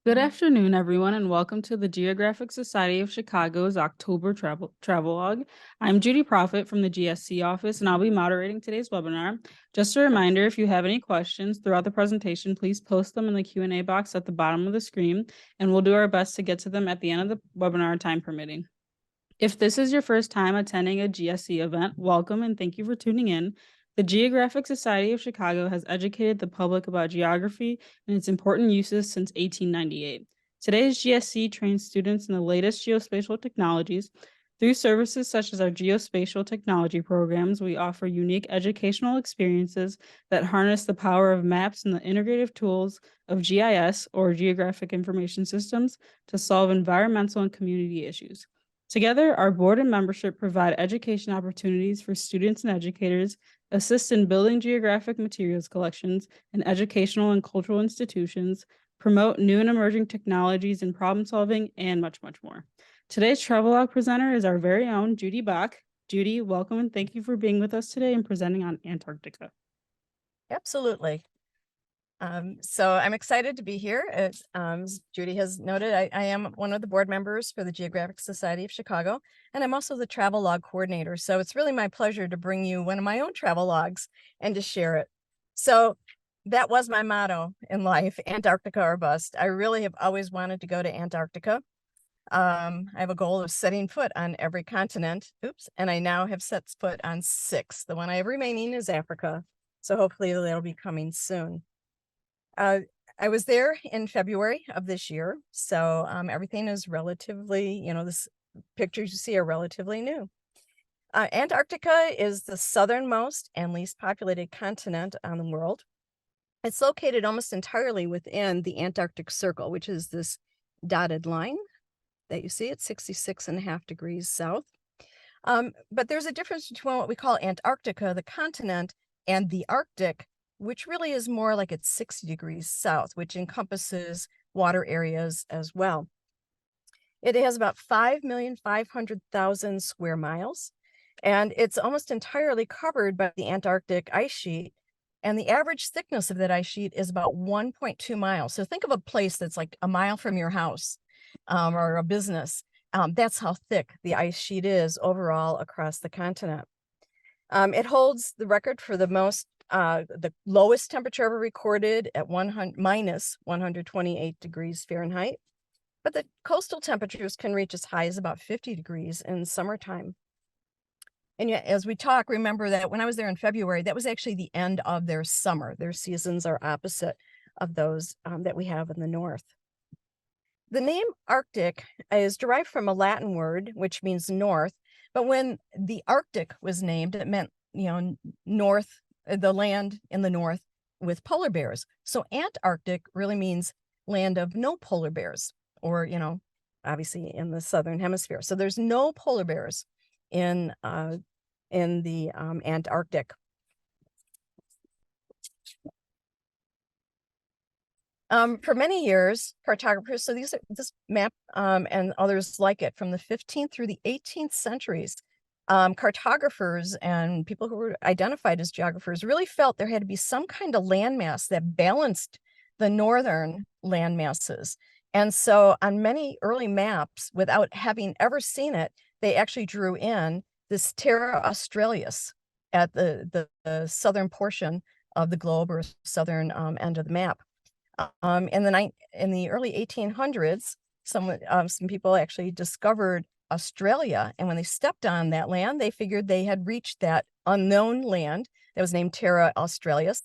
Good afternoon, everyone, and welcome to the Geographic Society of Chicago's October Travelog. I'm Judy Profit from the GSC office, and I'll be moderating today's webinar. Just a reminder, if you have any questions throughout the presentation, please post them in the Q&A box at the bottom of the screen, and we'll do our best to get to them at the end of the webinar, time permitting. If this is your first time attending a GSC event, welcome and thank you for tuning in. The Geographic Society of Chicago has educated the public about geography and its important uses since 1898. Today's GSC trains students in the latest geospatial technologies. Through services such as our geospatial technology programs, we offer unique educational experiences that harness the power of maps and the integrative tools of GIS, or Geographic Information Systems, to solve environmental and community issues. Together, our board and membership provide education opportunities for students and educators, assist in building geographic materials collections in educational and cultural institutions, promote new and emerging technologies in problem solving, and much, much more. Today's travelog presenter is our very own Judy Bock. Judy, welcome and thank you for being with us today and presenting on Antarctica. Absolutely. So I'm excited to be here. As Judy has noted, I am one of the board members for the Geographic Society of Chicago, and I'm also the travel log coordinator. So it's really my pleasure to bring you one of my own travel logs and to share it. So that was my motto in life, Antarctica or bust. I really have always wanted to go to Antarctica. I have a goal of setting foot on every continent. And I now have set foot on 6. The one I have remaining is Africa. So hopefully that'll be coming soon. I was there in February of this year, so everything is relatively, this pictures you see are relatively new. Antarctica is the southernmost and least populated continent on the world. It's located almost entirely within the Antarctic Circle, which is this dotted line that you see at 66.5 degrees south. But there's a difference between what we call Antarctica, the continent, and the Arctic, which really is more like it's 60 degrees south, which encompasses water areas as well. It has about 5,500,000 square miles, and it's almost entirely covered by the Antarctic ice sheet. And the average thickness of that ice sheet is about 1.2 miles. So think of a place that's like a mile from your house or a business. That's how thick the ice sheet is overall across the continent. It holds the record for the lowest temperature ever recorded at minus 128 degrees Fahrenheit. But the coastal temperatures can reach as high as about 50 degrees in summertime. And yet, as we talk, remember that when I was there in February, that was actually the end of their summer. Their seasons are opposite of those that we have in the north. The name Arctic is derived from a Latin word, which means north. But when the Arctic was named, it meant, north, the land in the north with polar bears. So Antarctic really means land of no polar bears, or, obviously in the southern hemisphere. So there's no polar bears in the Antarctic. For many years, cartographers, so this map and others like it from the 15th through the 18th centuries, cartographers and people who were identified as geographers really felt there had to be some kind of landmass that balanced the northern land masses. And so on many early maps, without having ever seen it, they actually drew in this Terra Australis at the southern portion of the globe, or southern end of the map. In the early 1800s, some people actually discovered Australia, and when they stepped on that land, they figured they had reached that unknown land that was named Terra Australis,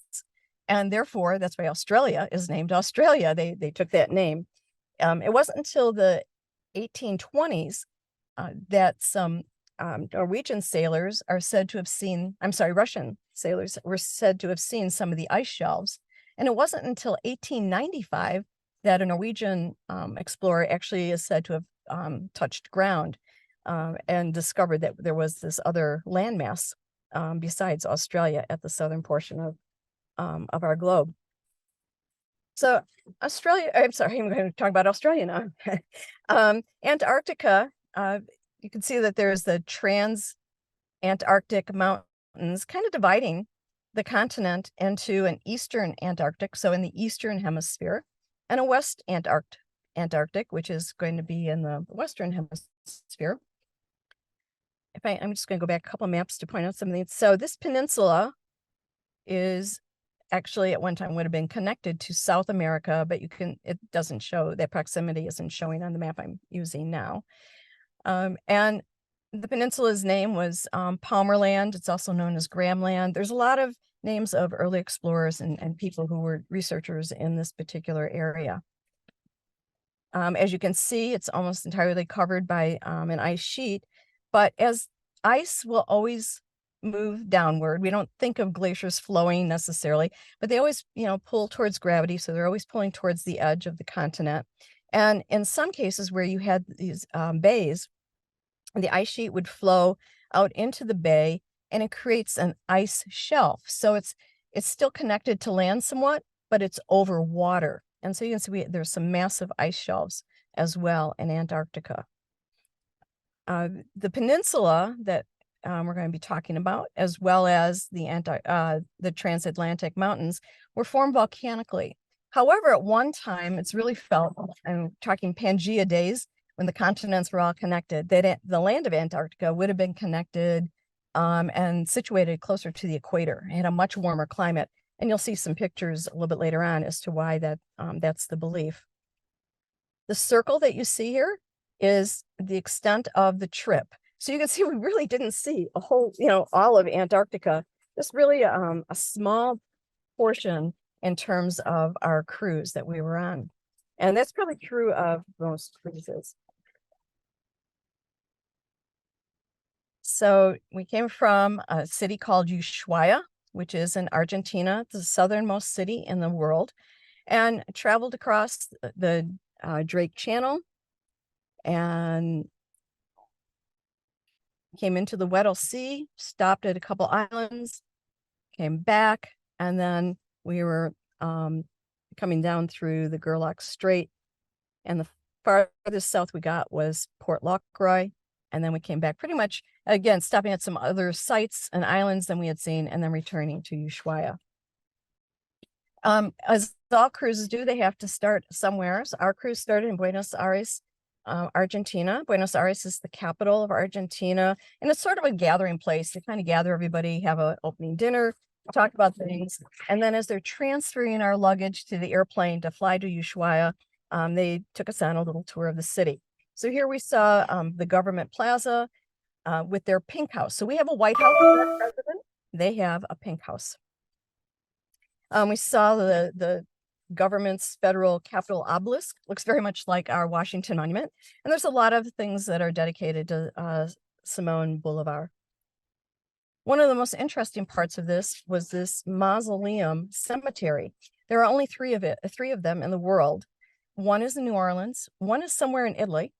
and therefore that's why Australia is named Australia. They took that name. It wasn't until the 1820s that some Norwegian sailors are said to have seen, Russian sailors were said to have seen some of the ice shelves. And it wasn't until 1895 that a Norwegian explorer actually is said to have touched ground and discovered that there was this other landmass besides Australia at the southern portion of our globe. So Australia, I'm going to talk about Australia now. Antarctica, you can see that there's the trans-Antarctic mountains kind of dividing the continent into an eastern Antarctic, so in the eastern hemisphere, and a west Antarctic, Antarctic, which is going to be in the Western Hemisphere. I'm just going to go back a couple maps to point out some of these. So this peninsula is actually at one time would have been connected to South America, but it doesn't show, that proximity isn't showing on the map I'm using now. And the peninsula's name was Palmerland. It's also known as Grahamland. There's a lot of names of early explorers and people who were researchers in this particular area. As you can see, it's almost entirely covered by an ice sheet, but as ice will always move downward, we don't think of glaciers flowing necessarily, but they always, pull towards gravity. So they're always pulling towards the edge of the continent. And in some cases where you had these bays, the ice sheet would flow out into the bay and it creates an ice shelf. So it's still connected to land somewhat, but it's over water. And so you can see there's some massive ice shelves as well in Antarctica. The peninsula that we're going to be talking about, as well as the transatlantic mountains, were formed volcanically. However, at one time, it's really felt, I'm talking Pangea days, when the continents were all connected, that the land of Antarctica would have been connected and situated closer to the equator. It had a much warmer climate. And you'll see some pictures a little bit later on as to why that's the belief. The circle that you see here is the extent of the trip. So you can see we really didn't see a whole, all of Antarctica, just really a small portion in terms of our cruise that we were on. And that's probably true of most cruises. So we came from a city called Ushuaia, which is in Argentina, the southernmost city in the world, and traveled across the Drake Channel and came into the Weddell Sea, stopped at a couple islands, came back, and then we were coming down through the Gerlach Strait, and the farthest south we got was Port Lockroy, and then we came back pretty much, again, stopping at some other sites and islands than we had seen, and then returning to Ushuaia. As all cruises do, they have to start somewhere. So our cruise started in Buenos Aires, Argentina. Buenos Aires is the capital of Argentina, and it's sort of a gathering place. They kind of gather everybody, have an opening dinner, talk about things, and then as they're transferring our luggage to the airplane to fly to Ushuaia, they took us on a little tour of the city. So here we saw the government plaza with their pink house. So we have a White House for our president. They have a pink house. We saw the government's federal Capitol obelisk. Looks very much like our Washington Monument. And there's a lot of things that are dedicated to Simone Bolivar. One of the most interesting parts of this was this mausoleum cemetery. There are only three of them in the world. One is in New Orleans, one is somewhere in Italy,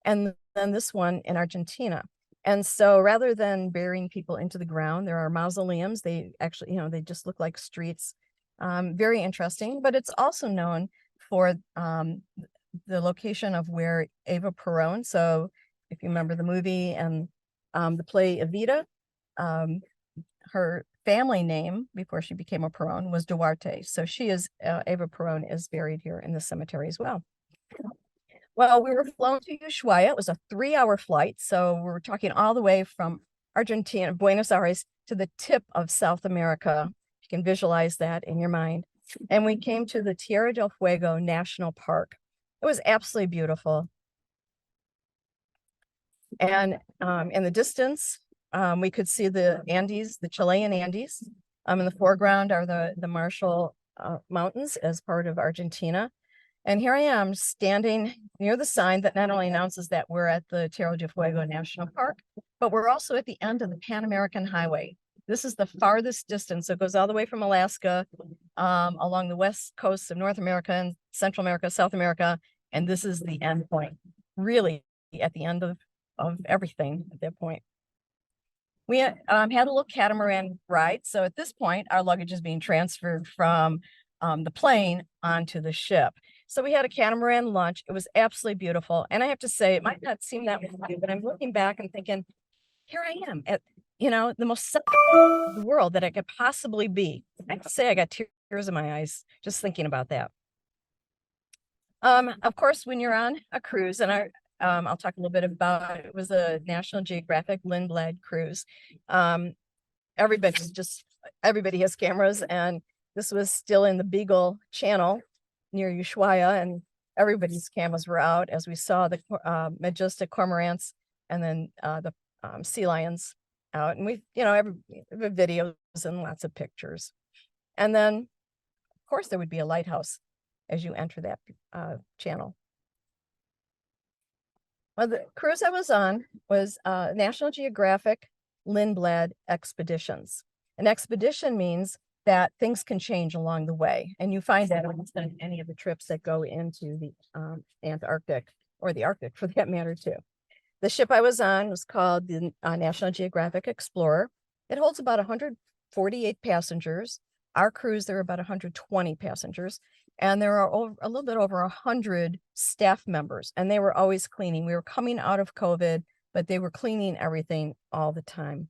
and then this one in Argentina. And so rather than burying people into the ground, there are mausoleums. They actually, they just look like streets. Very interesting, but it's also known for the location of where Eva Perón, so if you remember the movie and the play Evita, her family name before she became a Perón was Duarte. So Eva Perón is buried here in the cemetery as well. Well, we were flown to Ushuaia. It was a 3-hour flight. So we were talking all the way from Argentina, Buenos Aires, to the tip of South America. You can visualize that in your mind. And we came to the Tierra del Fuego National Park. It was absolutely beautiful. And in the distance, we could see the Andes, the Chilean Andes. In the foreground are the Marshall Mountains as part of Argentina. And here I am standing near the sign that not only announces that we're at the Tierra del Fuego National Park, but we're also at the end of the Pan American Highway. This is the farthest distance. So it goes all the way from Alaska along the west coast of North America and Central America, South America. And this is the end point, really at the end of everything at that point. We had a little catamaran ride. So at this point, our luggage is being transferred from the plane onto the ship. So we had a catamaran lunch. It was absolutely beautiful. And I have to say, it might not seem that way, but I'm looking back and thinking, here I am at, the most of the world that I could possibly be. I have to say, I got tears in my eyes just thinking about that. Of course, when you're on a cruise, and I'll talk a little bit about it, was a National Geographic Lindblad cruise. Everybody has cameras, and this was still in the Beagle Channel near Ushuaia, and everybody's cameras were out as we saw the majestic cormorants and then the sea lions out, and we, every videos and lots of pictures. And then, of course, there would be a lighthouse as you enter that channel. Well, the cruise I was on was National Geographic Lindblad Expeditions. An expedition means that things can change along the way, and you find that almost on any of the trips that go into the Antarctic, or the Arctic for that matter too. The ship I was on was called the National Geographic Explorer. It holds about 148 passengers. Our cruise, there were about 120 passengers, and there are a little bit over 100 staff members, and they were always cleaning. We were coming out of COVID, but they were cleaning everything all the time.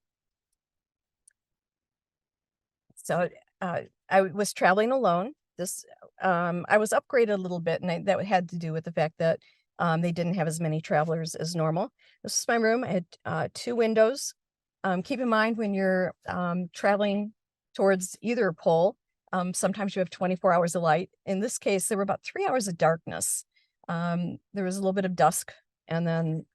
So I was traveling alone. I was upgraded a little bit, and that had to do with the fact that they didn't have as many travelers as normal. This is my room. I had 2 windows. Keep in mind when you're traveling towards either pole, sometimes you have 24 hours of light. In this case, there were about 3 hours of darkness. There was a little bit of dusk, and then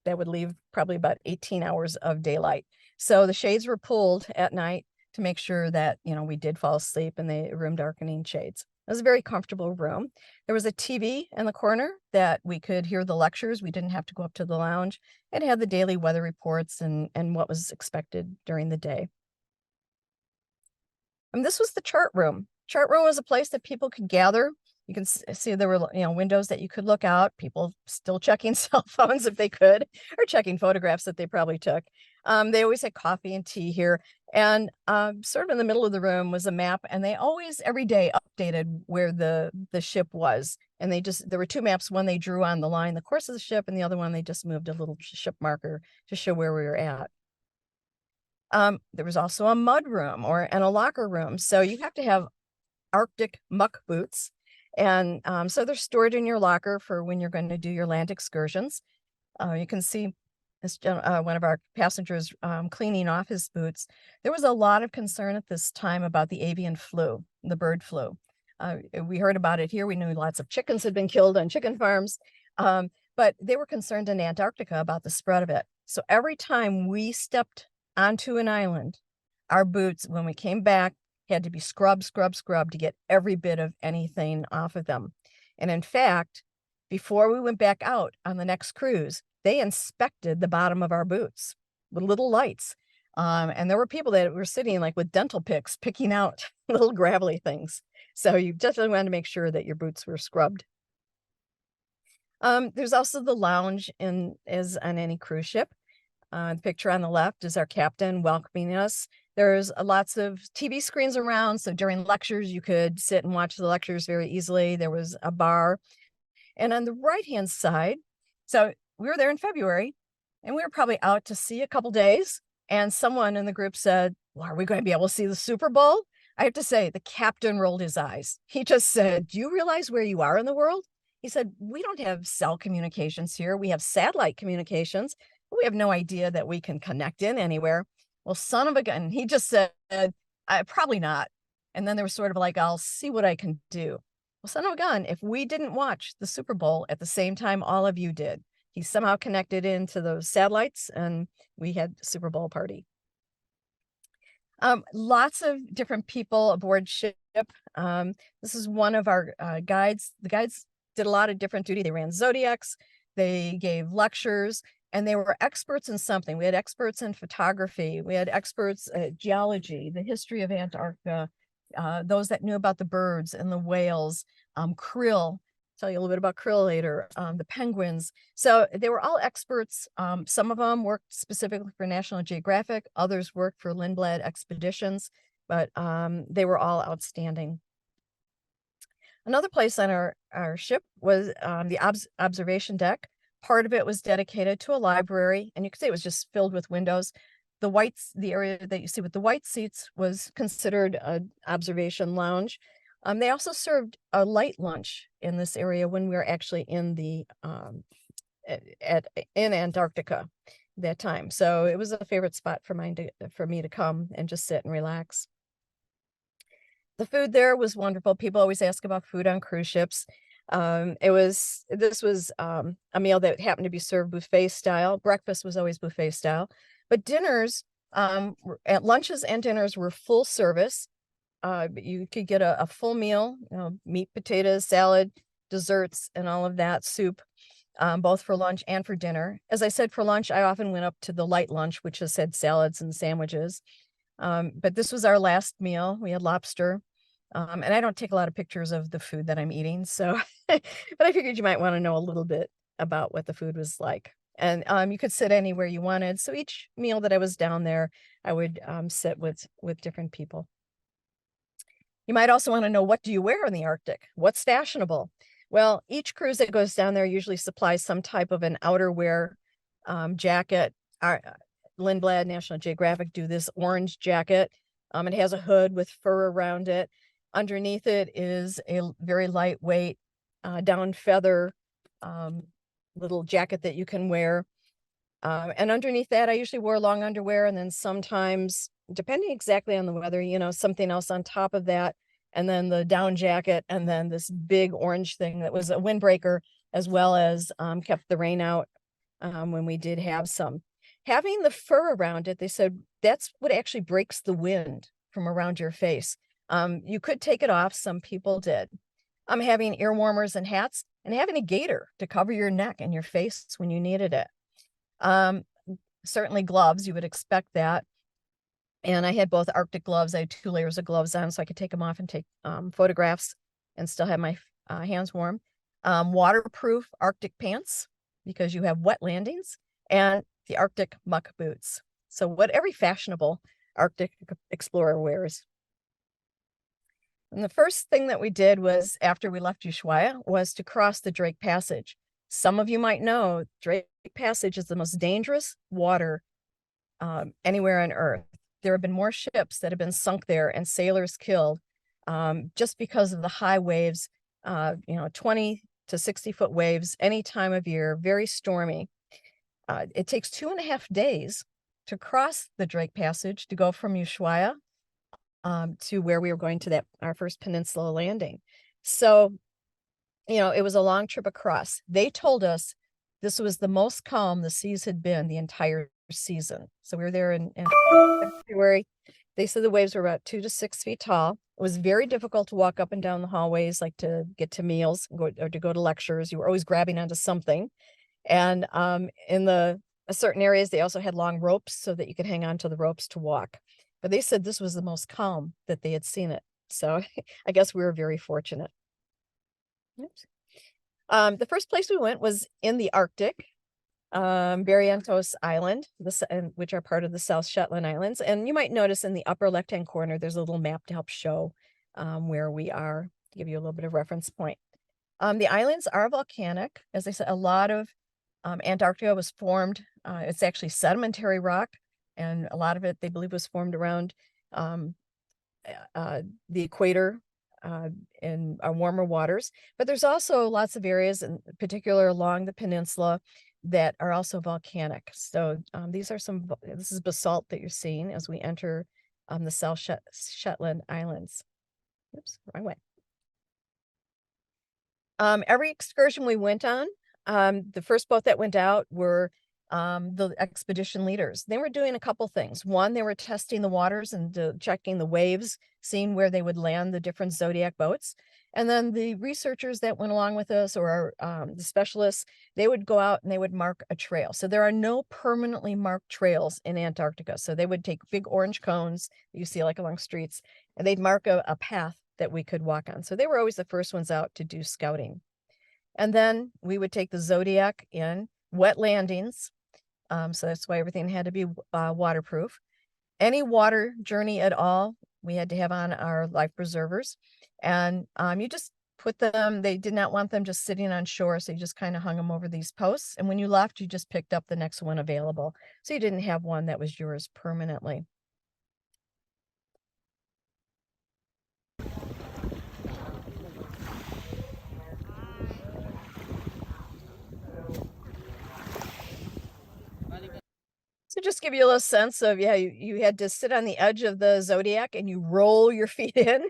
that would leave probably about 18 hours of daylight. So the shades were pulled at night to make sure that, we did fall asleep, and the room darkening shades. It was a very comfortable room. There was a TV in the corner that we could hear the lectures. We didn't have to go up to the lounge. It had the daily weather reports and what was expected during the day. And this was the chart room. Chart room was a place that people could gather. You can see there were, windows that you could look out, people still checking cell phones if they could, or checking photographs that they probably took. They always had coffee and tea here. And sort of in the middle of the room was a map, and they always, every day, updated where the ship was. And there were 2 maps, one they drew on the line, the course of the ship, and the other one they just moved a little ship marker to show where we were at. There was also a mud room and a locker room. So you have to have Arctic muck boots. And so they're stored in your locker for when you're going to do your land excursions. You can see this one of our passengers cleaning off his boots. There was a lot of concern at this time about the avian flu, the bird flu. We heard about it here. We knew lots of chickens had been killed on chicken farms, but they were concerned in Antarctica about the spread of it. So every time we stepped onto an island, our boots, when we came back, had to be scrubbed to get every bit of anything off of them. And in fact, before we went back out on the next cruise, they inspected the bottom of our boots with little lights. And there were people that were sitting like with dental picks, picking out little gravelly things. So you definitely wanted to make sure that your boots were scrubbed. There's also the lounge as on any cruise ship. The picture on the left is our captain welcoming us. There's lots of TV screens around. So during lectures, you could sit and watch the lectures very easily. There was a bar. And on the right-hand side, so we were there in February, and we were probably out to sea a couple days. And someone in the group said, well, are we going to be able to see the Super Bowl? I have to say, the captain rolled his eyes. He just said, do you realize where you are in the world? He said, we don't have cell communications here. We have satellite communications. But we have no idea that we can connect in anywhere. Well, son of a gun, he just said, probably not. And then there was sort of like, I'll see what I can do. Well, son of a gun, if we didn't watch the Super Bowl at the same time all of you did, he somehow connected into those satellites, and we had the Super Bowl party. Lots of different people aboard ship. This is one of our guides. The guides did a lot of different duty. They ran zodiacs, they gave lectures, and they were experts in something. We had experts in photography, we had experts at geology, the history of Antarctica, those that knew about the birds and the whales, krill. Tell you a little bit about krill later, the penguins. So they were all experts. Some of them worked specifically for National Geographic, others worked for Lindblad Expeditions, but they were all outstanding. Another place on our ship was the observation deck. Part of it was dedicated to a library, and you could say it was just filled with windows. The area that you see with the white seats was considered an observation lounge. They also served a light lunch in this area when we were actually in the in Antarctica that time. So it was a favorite spot for me to come and just sit and relax. The food there was wonderful. People always ask about food on cruise ships. This was a meal that happened to be served buffet style. Breakfast was always buffet style, but dinners, at lunches and dinners were full service. You could get a full meal, meat, potatoes, salad, desserts, and all of that, soup, both for lunch and for dinner. As I said, for lunch, I often went up to the light lunch, which just had salads and sandwiches. But this was our last meal. We had lobster. And I don't take a lot of pictures of the food that I'm eating. So, but I figured you might want to know a little bit about what the food was like. And you could sit anywhere you wanted. So each meal that I was down there, I would sit with different people. You might also want to know, what do you wear in the Arctic? What's fashionable? Well, each cruise that goes down there usually supplies some type of an outerwear jacket. Lindblad, National Geographic do this orange jacket. It has a hood with fur around it. Underneath it is a very lightweight down feather little jacket that you can wear. And underneath that, I usually wore long underwear, and then sometimes, depending exactly on the weather, something else on top of that, and then the down jacket, and then this big orange thing that was a windbreaker, as well as kept the rain out when we did have some. Having the fur around it, they said that's what actually breaks the wind from around your face. You could take it off. Some people did. Having ear warmers and hats, and having a gaiter to cover your neck and your face when you needed it. Certainly gloves, you would expect that. And I had both Arctic gloves. I had 2 layers of gloves on, so I could take them off and take photographs and still have my hands warm. Waterproof Arctic pants, because you have wet landings, and the Arctic muck boots. So what every fashionable Arctic explorer wears. And the first thing that we did was, after we left Ushuaia, was to cross the Drake Passage. Some of you might know Drake Passage is the most dangerous water anywhere on Earth. There have been more ships that have been sunk there and sailors killed just because of the high waves, 20 to 60-foot waves any time of year, very stormy. It takes 2.5 days to cross the Drake Passage to go from Ushuaia to where we were going to our first peninsula landing. So, it was a long trip across. They told us this was the most calm the seas had been the entire season. So we were there in February. They said the waves were about 2 to 6 feet tall. It was very difficult to walk up and down the hallways, like to get to meals or to go to lectures. You were always grabbing onto something. And in certain areas, they also had long ropes so that you could hang on to the ropes to walk. But they said this was the most calm that they had seen it. So I guess we were very fortunate. Oops. The first place we went was in the Arctic, Barrientos Island, which are part of the South Shetland Islands. And you might notice in the upper left-hand corner, there's a little map to help show where we are, to give you a little bit of reference point. The islands are volcanic. As I said, a lot of Antarctica was formed. It's actually sedimentary rock, and a lot of it, they believe, was formed around the equator in warmer waters. But there's also lots of areas, in particular along the peninsula, that are also volcanic. So this is basalt that you're seeing as we enter the South Shetland Islands. Oops, wrong way. Every excursion we went on, the first boat that went out were the expedition leaders. They were doing a couple things. One, they were testing the waters and checking the waves, seeing where they would land the different Zodiac boats. And then the researchers that went along with us, or the specialists, they would go out and they would mark a trail. So there are no permanently marked trails in Antarctica. So they would take big orange cones that you see like along streets, and they'd mark a path that we could walk on. So they were always the first ones out to do scouting. And then we would take the Zodiac in wet landings. So that's why everything had to be waterproof. Any water journey at all, we had to have on our life preservers. And you just put them, they did not want them just sitting on shore, so you just kind of hung them over these posts. And when you left, you just picked up the next one available. So you didn't have one that was yours permanently. So just give you a little sense of, yeah, you had to sit on the edge of the zodiac and you roll your feet in.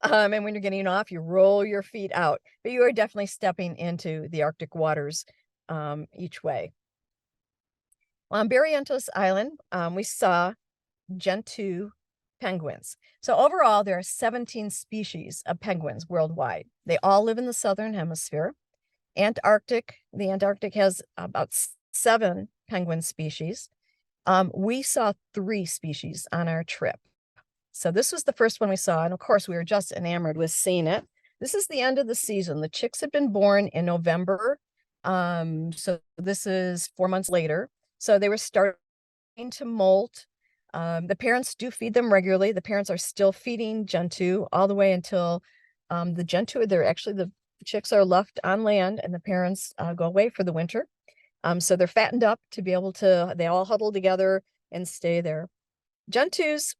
And when you're getting off, you roll your feet out. But you are definitely stepping into the Arctic waters each way. On Barrientos Island, we saw Gentoo penguins. So overall, there are 17 species of penguins worldwide. They all live in the southern hemisphere. The Antarctic has about 7 penguin species. We saw 3 species on our trip. So this was the first one we saw. And of course, we were just enamored with seeing it. This is the end of the season. The chicks had been born in November. So this is 4 months later. So they were starting to molt. The parents do feed them regularly. The parents are still feeding Gentoo all the way until the Gentoo, the chicks are left on land and the parents go away for the winter. So they're fattened up to be able to, they all huddle together and stay there. Gentoos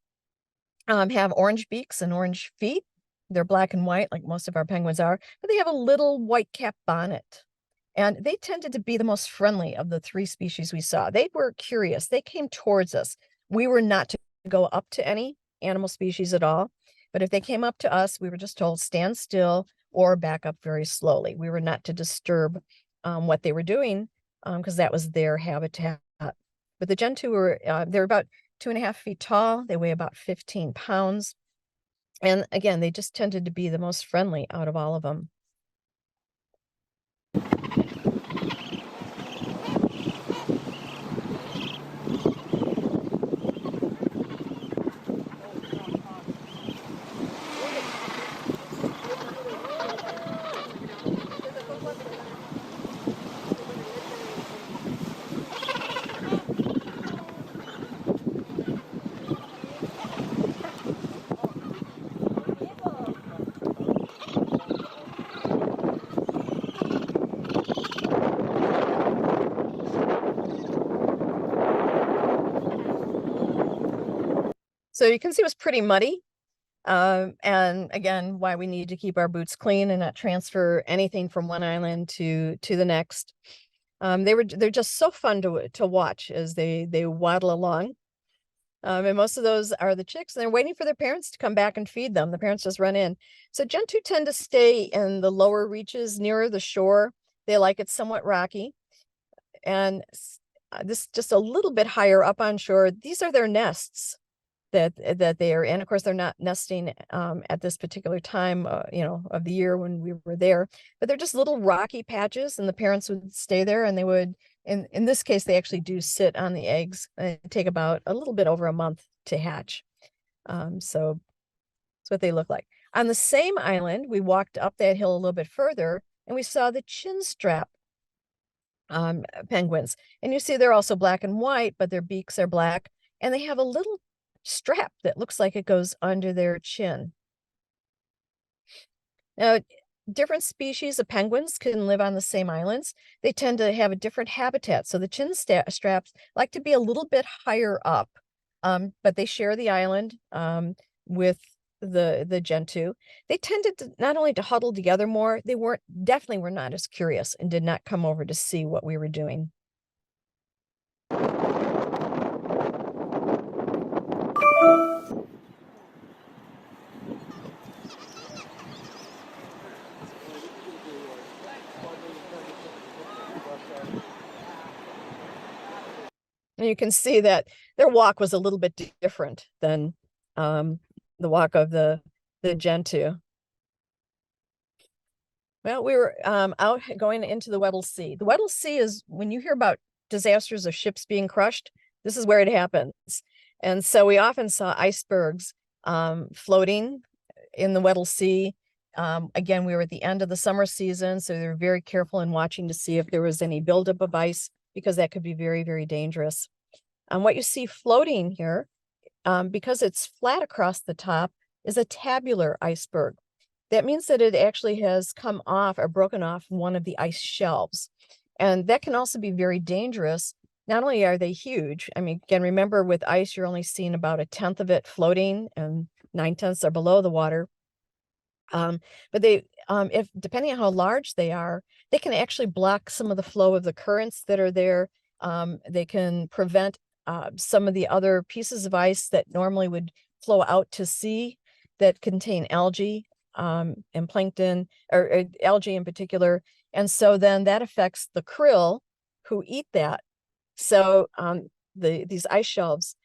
have orange beaks and orange feet. They're black and white like most of our penguins are, but they have a little white cap bonnet. And they tended to be the most friendly of the 3 species we saw. They were curious. They came towards us. We were not to go up to any animal species at all. But if they came up to us, we were just told stand still or back up very slowly. We were not to disturb what they were doing because that was their habitat. But the Gentoo they're about 2.5 feet tall. They weigh about 15 pounds. And again, they just tended to be the most friendly out of all of them. So you can see it was pretty muddy. And again, why we need to keep our boots clean and not transfer anything from one island to the next. They're just so fun to watch as they waddle along. And most of those are the chicks, and they're waiting for their parents to come back and feed them. The parents just run in. So Gentoo tend to stay in the lower reaches nearer the shore. They like it somewhat rocky. And this just a little bit higher up on shore. These are their nests that they are in. Of course, they're not nesting at this particular time, of the year when we were there, but they're just little rocky patches, and the parents would stay there, and they would, in this case, they actually do sit on the eggs and take about a little bit over a month to hatch. So that's what they look like. On the same island, we walked up that hill a little bit further, and we saw the chinstrap penguins. And you see they're also black and white, but their beaks are black, and they have a little strap that looks like it goes under their chin. Now, different species of penguins can live on the same islands. They tend to have a different habitat. So the chin straps like to be a little bit higher up, but they share the island with the Gentoo. They tended to not only to huddle together more, they definitely were not as curious and did not come over to see what we were doing. And you can see that their walk was a little bit different than the walk of the Gentoo. Well, we were out going into the Weddell Sea. The Weddell Sea is, when you hear about disasters of ships being crushed, this is where it happens. And so we often saw icebergs floating in the Weddell Sea. Again, we were at the end of the summer season, so they were very careful in watching to see if there was any buildup of ice, because that could be very, very dangerous. What you see floating here, because it's flat across the top, is a tabular iceberg. That means that it actually has come off or broken off one of the ice shelves. And that can also be very dangerous. Not only are they huge, I mean, again, remember with ice, you're only seeing about 1/10 of it floating and 9/10 are below the water. But they, if depending on how large they are, they can actually block some of the flow of the currents that are there. They can prevent some of the other pieces of ice that normally would flow out to sea that contain algae and plankton, or algae in particular. And so then that affects the krill who eat that. So these ice shelves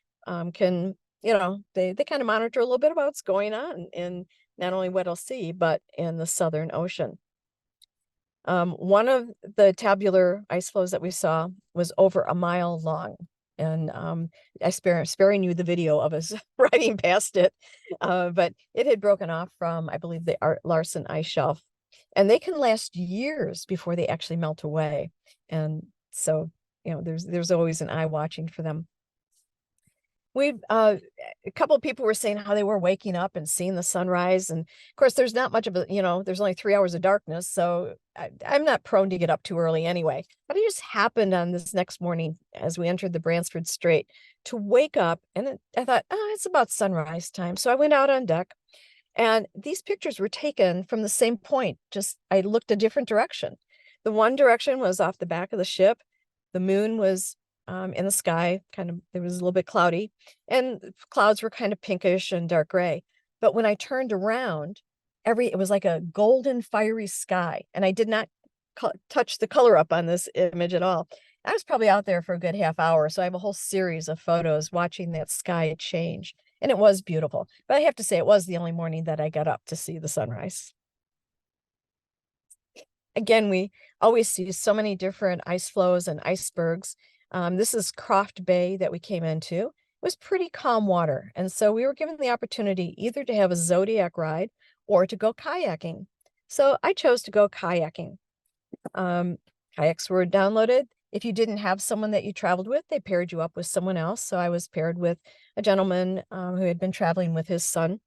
can, they kind of monitor a little bit about what's going on in not only Weddell Sea, but in the Southern Ocean. One of the tabular ice flows that we saw was over a mile long. And I sparing you the video of us riding past it, but it had broken off from, I believe, the Larsen ice shelf, and they can last years before they actually melt away. And so, there's always an eye watching for them. A couple of people were saying how they were waking up and seeing the sunrise. And of course, there's not much of a, there's only 3 hours of darkness. So I'm not prone to get up too early anyway. But it just happened on this next morning as we entered the Bransford Strait to wake up. And I thought, it's about sunrise time. So I went out on deck, and these pictures were taken from the same point. Just I looked a different direction. The one direction was off the back of the ship. The moon was in the sky, it was a little bit cloudy, and clouds were kind of pinkish and dark gray. But when I turned around, it was like a golden fiery sky. And I did not touch the color up on this image at all. I was probably out there for a good half hour. So I have a whole series of photos watching that sky change. And it was beautiful. But I have to say, it was the only morning that I got up to see the sunrise. Again, we always see so many different ice flows and icebergs. This is Croft Bay that we came into. It was pretty calm water. And so we were given the opportunity either to have a Zodiac ride or to go kayaking. So I chose to go kayaking. Kayaks were downloaded. If you didn't have someone that you traveled with, they paired you up with someone else. So I was paired with a gentleman who had been traveling with his son.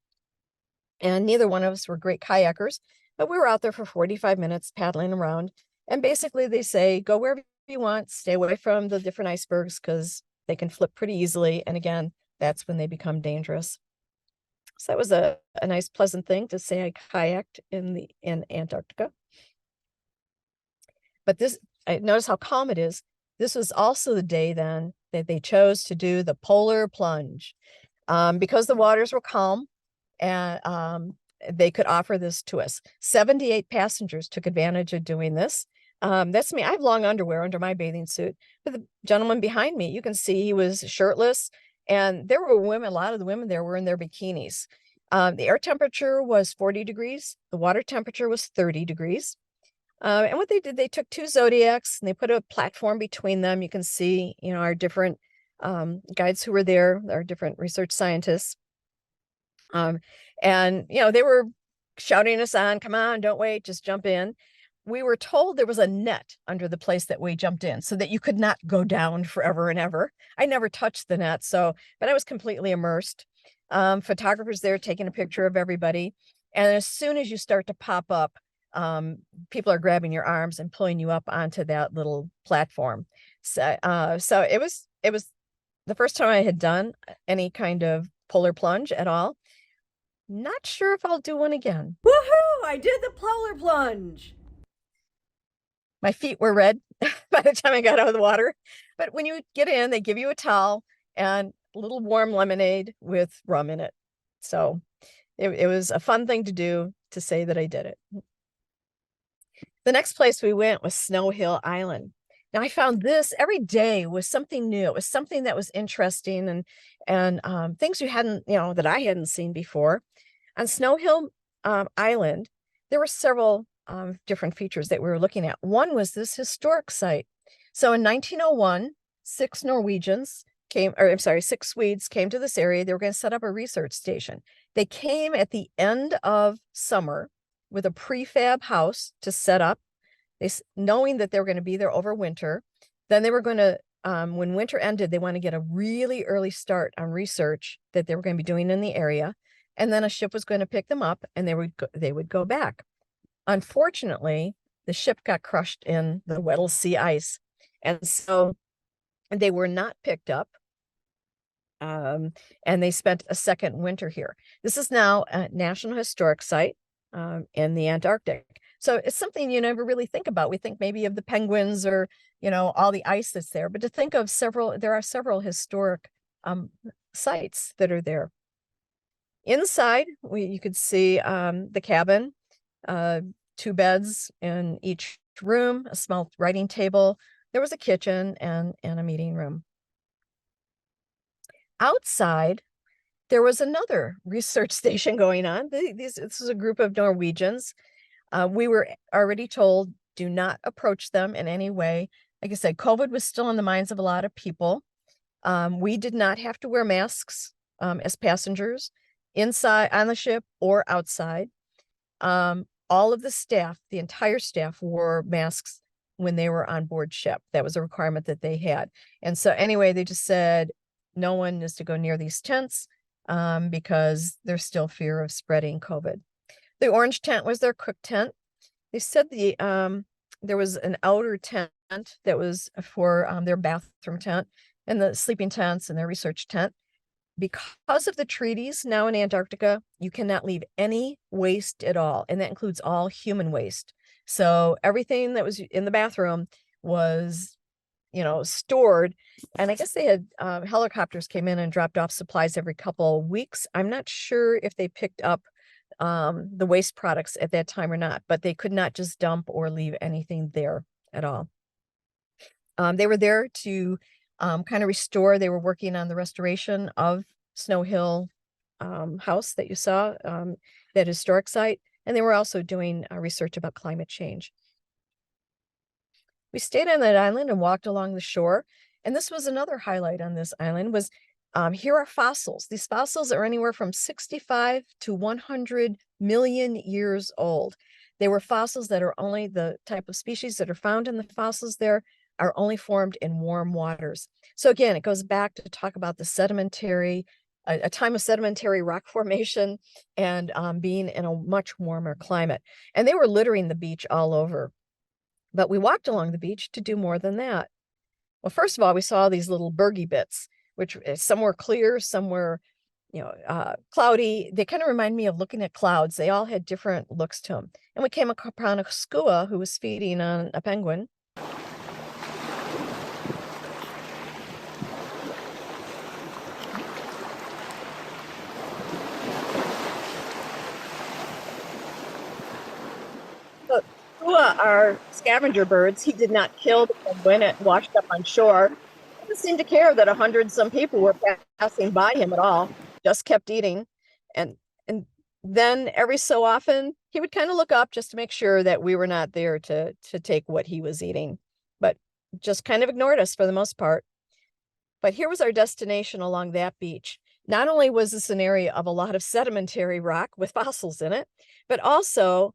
And neither one of us were great kayakers, but we were out there for 45 minutes paddling around. And basically they say, go wherever you want, stay away from the different icebergs because they can flip pretty easily. And again, that's when they become dangerous. So that was a nice, pleasant thing to say I kayaked in Antarctica. But notice how calm it is. This was also the day then that they chose to do the polar plunge. Because the waters were calm, and they could offer this to us. 78 passengers took advantage of doing this. That's me. I have long underwear under my bathing suit. But the gentleman behind me, you can see he was shirtless, and there were women. A lot of the women there were in their bikinis. The air temperature was 40 degrees. The water temperature was 30 degrees. And what they did, they took 2 Zodiacs and they put a platform between them. You can see, our different guides who were there, our different research scientists. And, they were shouting us on, come on, don't wait, just jump in. We were told there was a net under the place that we jumped in so that you could not go down forever and ever. I never touched the net, but I was completely immersed. Photographers there taking a picture of everybody. And as soon as you start to pop up, people are grabbing your arms and pulling you up onto that little platform. So it was the first time I had done any kind of polar plunge at all. Not sure if I'll do one again. Woohoo! I did the polar plunge. My feet were red by the time I got out of the water. But when you get in, they give you a towel and a little warm lemonade with rum in it. So it was a fun thing to do, to say that I did it. The next place we went was Snow Hill Island. Now I found this every day was something new. It was something that was interesting and things you hadn't, that I hadn't seen before. On Snow Hill Island, there were several different features that we were looking at. One was this historic site. So in 1901, 6 Swedes came to this area. They were going to set up a research station. They came at the end of summer with a prefab house to set up, knowing that they were going to be there over winter. Then they were going to, when winter ended, they want to get a really early start on research that they were going to be doing in the area. And then a ship was going to pick them up and they would go back. Unfortunately, the ship got crushed in the Weddell Sea ice. And so they were not picked up. And they spent a second winter here. This is now a National Historic Site in the Antarctic. So it's something you never really think about. We think maybe of the penguins or, all the ice that's there, but to think of there are several historic sites that are there. Inside, you could see the cabin, 2 beds in each room, a small writing table. There was a kitchen and a meeting room. Outside, there was another research station going on. This is a group of Norwegians. We were already told, do not approach them in any way. Like I said, COVID was still in the minds of a lot of people. We did not have to wear masks as passengers inside on the ship or outside. All of the staff, the entire staff, wore masks when they were on board ship. That was a requirement that they had. And so anyway, they just said no one is to go near these tents because there's still fear of spreading COVID. The orange tent was their cook tent. They said there was an outer tent that was for their bathroom tent, and the sleeping tents and their research tent. Because of the treaties now in Antarctica, you cannot leave any waste at all, and that includes all human waste. So everything that was in the bathroom was, stored. And I guess they had helicopters came in and dropped off supplies every couple of weeks. I'm not sure if they picked up the waste products at that time or not, but they could not just dump or leave anything there at all. They were there to kind of restore. They were working on the restoration of Snow Hill house that you saw, that historic site. And they were also doing research about climate change. We stayed on that island and walked along the shore. And this was another highlight on this island was here are fossils. These fossils are anywhere from 65 to 100 million years old. They were fossils that are only the type of species that are found in the fossils there are only formed in warm waters. So again, it goes back to talk about the sedimentary, a time of sedimentary rock formation and being in a much warmer climate. And they were littering the beach all over. But we walked along the beach to do more than that. Well, first of all, we saw these little bergy bits, which some were clear, some were, cloudy. They kind of remind me of looking at clouds. They all had different looks to them. And we came upon a skua who was feeding on a penguin. Are scavenger birds. He did not kill the penguin. It washed up on shore. He didn't seem to care that 100-some people were passing by him at all. Just kept eating, and then every so often he would kind of look up just to make sure that we were not there to take what he was eating, but just kind of ignored us for the most part. But here was our destination along that beach. Not only was this an area of a lot of sedimentary rock with fossils in it, but also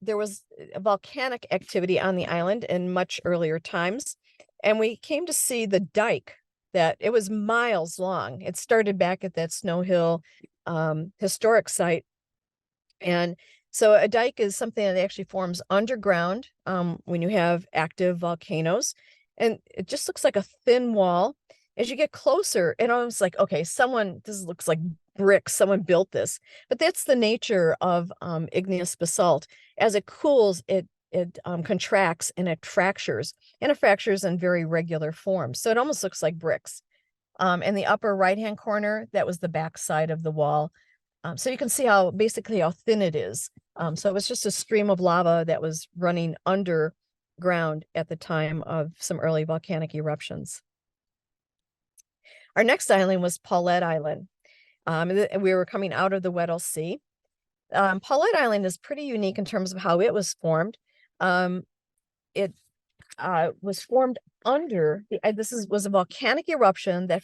there was a volcanic activity on the island in much earlier times. And we came to see the dike that it was miles long. It started back at that Snow Hill historic site. And so a dike is something that actually forms underground when you have active volcanoes. And it just looks like a thin wall. As you get closer, and I was like, okay, this looks like bricks, someone built this. But that's the nature of igneous basalt. As it cools, it contracts and it fractures in very regular forms. So it almost looks like bricks. In the upper right-hand corner, that was the back side of the wall. So you can see basically how thin it is. So it was just a stream of lava that was running underground at the time of some early volcanic eruptions. Our next island was Paulette Island. We were coming out of the Weddell Sea. Paulette Island is pretty unique in terms of how it was formed. It was formed under was a volcanic eruption that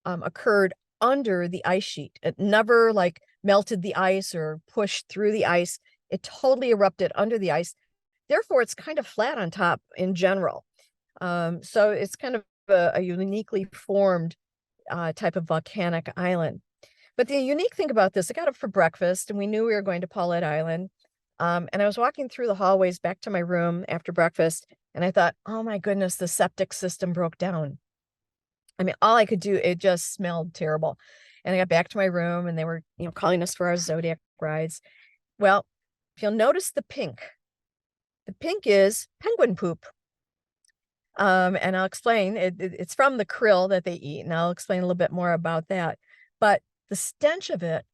occurred under the ice sheet. It never melted the ice or pushed through the ice. It totally erupted under the ice. Therefore, it's kind of flat on top in general. So it's kind of a uniquely formed type of volcanic island. But the unique thing about this, I got up for breakfast and we knew we were going to Paulette Island. And I was walking through the hallways back to my room after breakfast, and I thought, oh my goodness, the septic system broke down. I mean, all I could do, it just smelled terrible. And I got back to my room and they were, calling us for our Zodiac rides. Well, if you'll notice the pink The pink is penguin poop. And I'll explain, it's from the krill that they eat, and I'll explain a little bit more about that. But the stench of it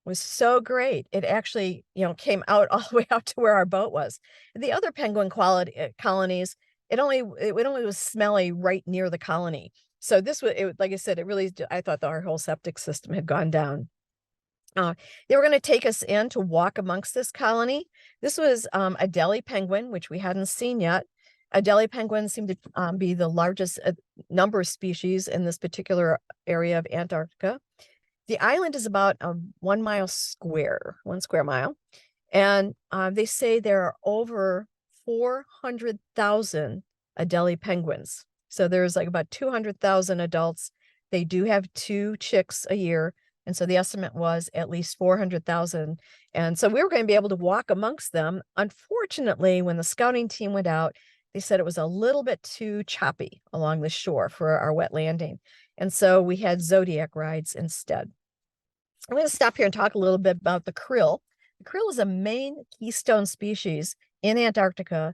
was so great. It actually, came out all the way out to where our boat was. The other penguin colonies, it only was smelly right near the colony. So this was, like I said, I thought our whole septic system had gone down. They were going to take us in to walk amongst this colony. This was a Adelie penguin, which we hadn't seen yet. Adelie penguins seem to be the largest number of species in this particular area of Antarctica. The island is about 1 square mile. And they say there are over 400,000 Adelie penguins. So there's like about 200,000 adults. They do have 2 chicks a year. And so the estimate was at least 400,000. And so we were going to be able to walk amongst them. Unfortunately, when the scouting team went out, they said it was a little bit too choppy along the shore for our wet landing. And so we had Zodiac rides instead. I'm going to stop here and talk a little bit about the krill. The krill is a main keystone species in Antarctica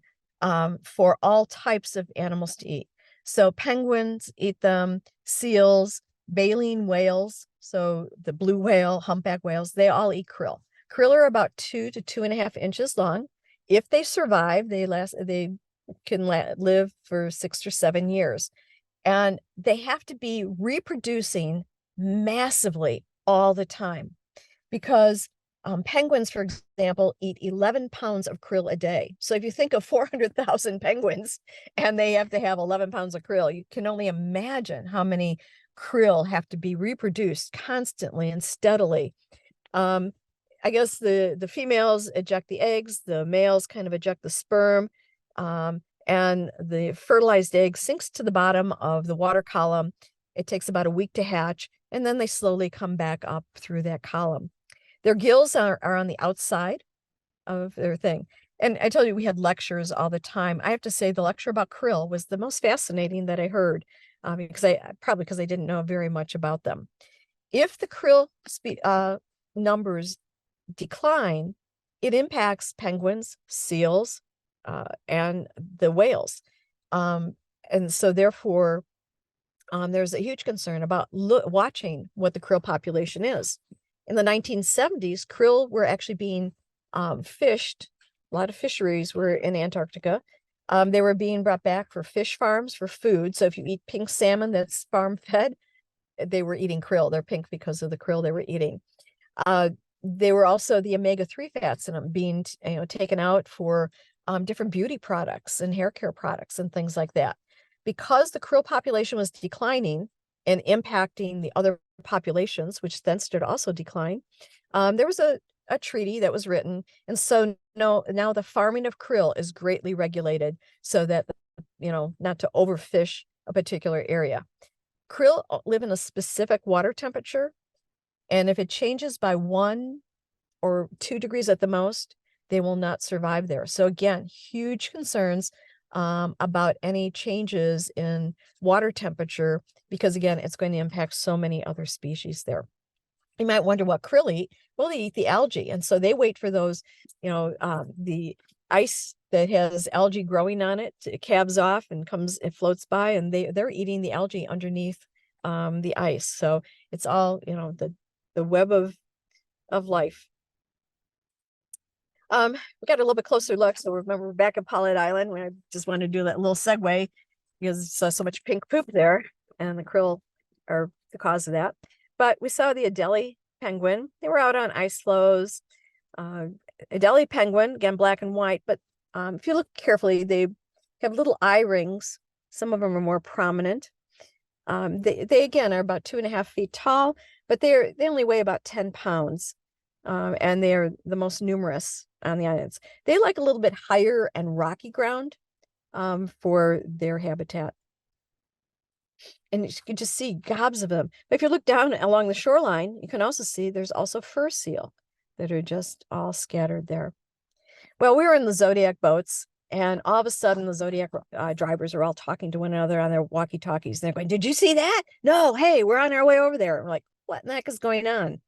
for all types of animals to eat. So penguins eat them, seals, baleen whales, so the blue whale, humpback whales, they all eat krill. Krill are about 2 to 2.5 inches long. If they survive, they can live for 6 or 7 years. And they have to be reproducing massively all the time because penguins, for example, eat 11 pounds of krill a day. So if you think of 400,000 penguins and they have to have 11 pounds of krill, you can only imagine how many krill have to be reproduced constantly and steadily. I guess the females eject the eggs, the males kind of eject the sperm, and the fertilized egg sinks to the bottom of the water column. It takes about a week to hatch, and then they slowly come back up through that column. Their gills are on the outside of their thing. And I told you we had lectures all the time. I have to say the lecture about krill was the most fascinating that I heard, because I didn't know very much about them. If the krill numbers decline, it impacts penguins, seals, and the whales. And so therefore, there's a huge concern about watching what the krill population is. In the 1970s, krill were actually being fished. A lot of fisheries were in Antarctica. They were being brought back for fish farms for food. So if you eat pink salmon that's farm fed, they were eating krill. They're pink because of the krill they were eating. They were also the omega-3 fats in them being taken out for different beauty products and hair care products and things like that. Because the krill population was declining and impacting the other populations, which then started to also decline, there was a treaty that was written. And so now the farming of krill is greatly regulated so that, not to overfish a particular area. Krill live in a specific water temperature. And if it changes by 1 or 2 degrees at the most, they will not survive there. So again, huge concerns about any changes in water temperature, because again, it's going to impact so many other species there. You might wonder what krill eat. Well, they eat the algae. And so they wait for those, the ice that has algae growing on it, it calves off and it floats by, and they're eating the algae underneath the ice. So it's all, the web of life. We got a little bit closer look. So remember, we're back at Pollitt Island. I just wanted to do that little segue because I saw so much pink poop there, and the krill are the cause of that. But we saw the Adelie penguin. They were out on ice floes. Adelie penguin, again, black and white. But if you look carefully, they have little eye rings. Some of them are more prominent. They again are about 2.5 feet tall, but they only weigh about 10 pounds. And they are the most numerous on the islands. They like a little bit higher and rocky ground for their habitat. And you can just see gobs of them. But if you look down along the shoreline, you can also see there's also fur seal that are just all scattered there. Well, we were in the Zodiac boats, and all of a sudden the Zodiac drivers are all talking to one another on their walkie-talkies. And they're going, "Did you see that? No, hey, we're on our way over there." And we're like, what in the heck is going on?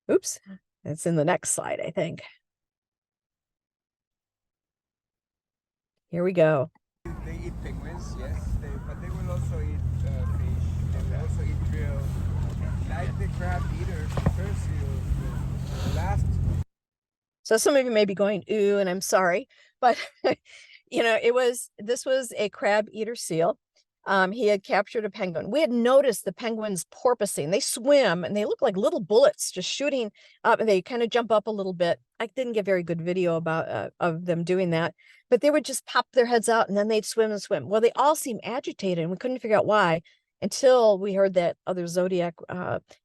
Oops. It's in the next slide, I think. Here we go. They eat penguins, yes, but they will also eat fish. They will also eat krill. Like the crab eater, first the last. So some of you may be going, ooh, and I'm sorry, but you know, this was a crab eater seal. He had captured a penguin. We had noticed the penguins porpoising. They swim and they look like little bullets just shooting up, and they kind of jump up a little bit. I didn't get very good video about of them doing that, but they would just pop their heads out and then they'd swim and swim. Well, they all seemed agitated and we couldn't figure out why until we heard that other Zodiac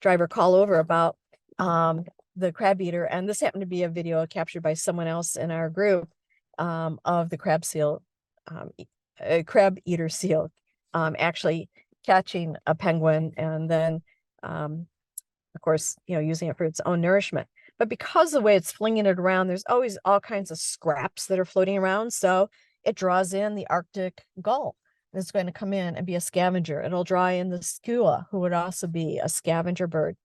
driver call over about the crab eater. And this happened to be a video captured by someone else in our group of the crab seal, crab eater seal. Actually catching a penguin and then, of course, you know, using it for its own nourishment. But because of the way it's flinging it around, there's always all kinds of scraps that are floating around. So it draws in the Arctic gull. It's going to come in and be a scavenger. It'll draw in the skua, who would also be a scavenger bird.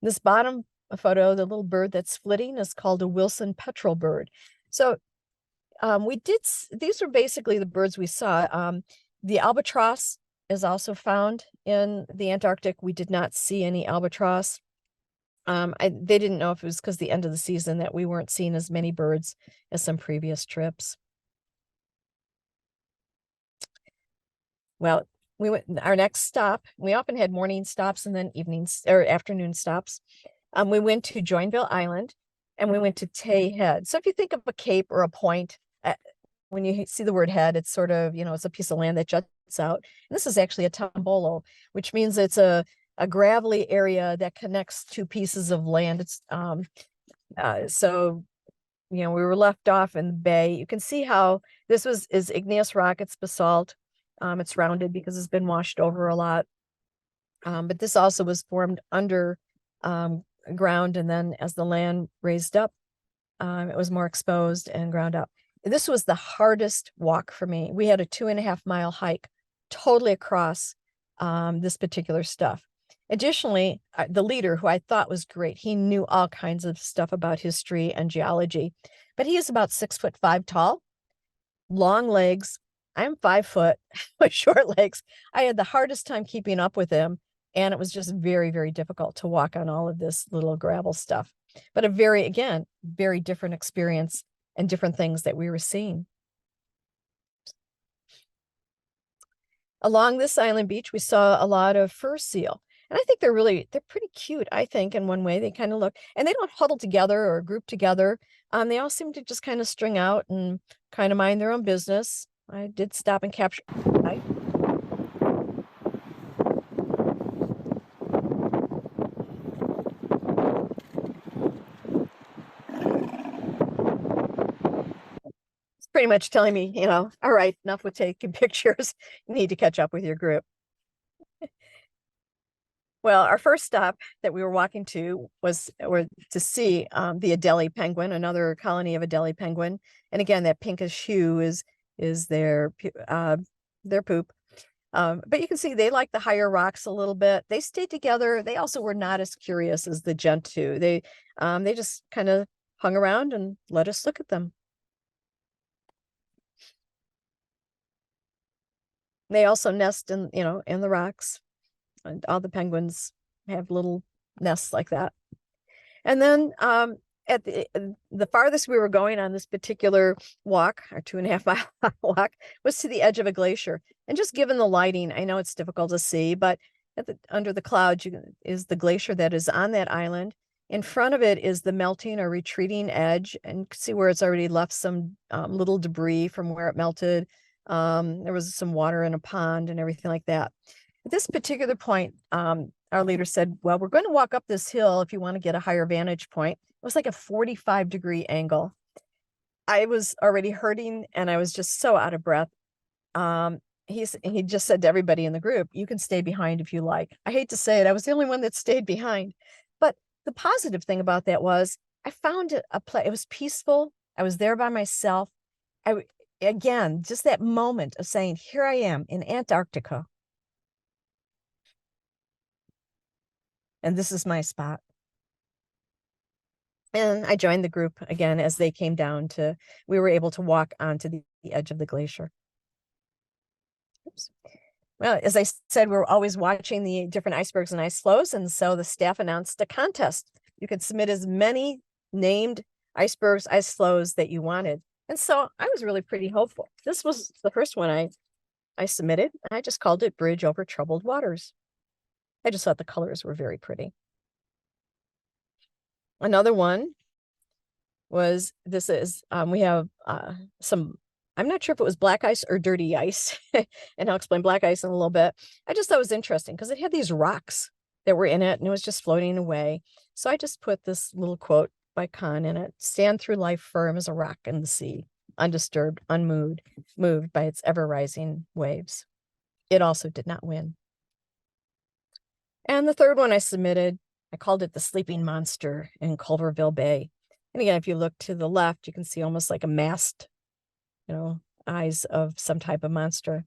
This bottom photo, the little bird that's flitting, is called a Wilson petrel bird. So these were basically the birds we saw. The albatross is also found in the Antarctic. We did not see any albatross. They didn't know if it was because the end of the season that we weren't seeing as many birds as some previous trips. Well, we went our next stop. We often had morning stops and then evenings or afternoon stops. We went to Joinville Island and we went to Tay Head. So if you think of a cape or a point, when you see the word head, it's sort of, you know, it's a piece of land that juts out. And this is actually a tombolo, which means it's a gravelly area that connects two pieces of land. It's so, you know, we were left off in the bay. You can see how this is igneous rock. It's basalt. It's rounded because it's been washed over a lot. But this also was formed under ground, and then as the land raised up, it was more exposed and ground up. This was the hardest walk for me. We had a 2.5-mile hike totally across this particular stuff. Additionally, the leader, who I thought was great, he knew all kinds of stuff about history and geology, but he is about 6'5" tall, long legs. I'm 5 foot with short legs. I had the hardest time keeping up with him, and it was just very, very difficult to walk on all of this little gravel stuff. But a very different experience and different things that we were seeing. Along this island beach, we saw a lot of fur seal. And I think they're pretty cute, I think, in one way. They kind of look, and they don't huddle together or group together. They all seem to just kind of string out and kind of mind their own business. I did stop and capture. Pretty much telling me, you know, all right, enough with taking pictures. You need to catch up with your group. Well, our first stop that we were walking to was to see the Adelie penguin, another colony of Adelie penguin. And again, that pinkish hue is their poop. But you can see they like the higher rocks a little bit. They stayed together. They also were not as curious as the gentoo. They just kind of hung around and let us look at them. They also nest in the rocks, and all the penguins have little nests like that. And then at the farthest we were going on this particular walk, our 2.5-mile walk, was to the edge of a glacier. And just given the lighting, I know it's difficult to see, but under the clouds is the glacier that is on that island. In front of it is the melting or retreating edge, and you can see where it's already left some little debris from where it melted. There was some water in a pond and everything like that. At this particular point, our leader said, well, we're going to walk up this hill if you want to get a higher vantage point. It was like a 45-degree angle. I was already hurting and I was just so out of breath. He just said to everybody in the group, you can stay behind if you like. I hate to say it, I was the only one that stayed behind. But the positive thing about that was I found a place. It was peaceful. I was there by myself. Again, just that moment of saying, here I am in Antarctica. And this is my spot. And I joined the group again as they came down we were able to walk onto the edge of the glacier. Oops. Well, as I said, we're always watching the different icebergs and ice flows. And so the staff announced a contest. You could submit as many named icebergs, ice flows that you wanted. And so I was really pretty hopeful. This was the first one I submitted. I just called it Bridge Over Troubled Waters. I just thought the colors were very pretty. Another one was, we have some, I'm not sure if it was black ice or dirty ice, and I'll explain black ice in a little bit. I just thought it was interesting because it had these rocks that were in it and it was just floating away. So I just put this little quote by Kahn in it: "Stand through life firm as a rock in the sea, undisturbed, moved by its ever-rising waves." It also did not win. And the third one I submitted, I called it the Sleeping Monster in Culverville Bay. And again, if you look to the left, you can see almost like a mast, eyes of some type of monster.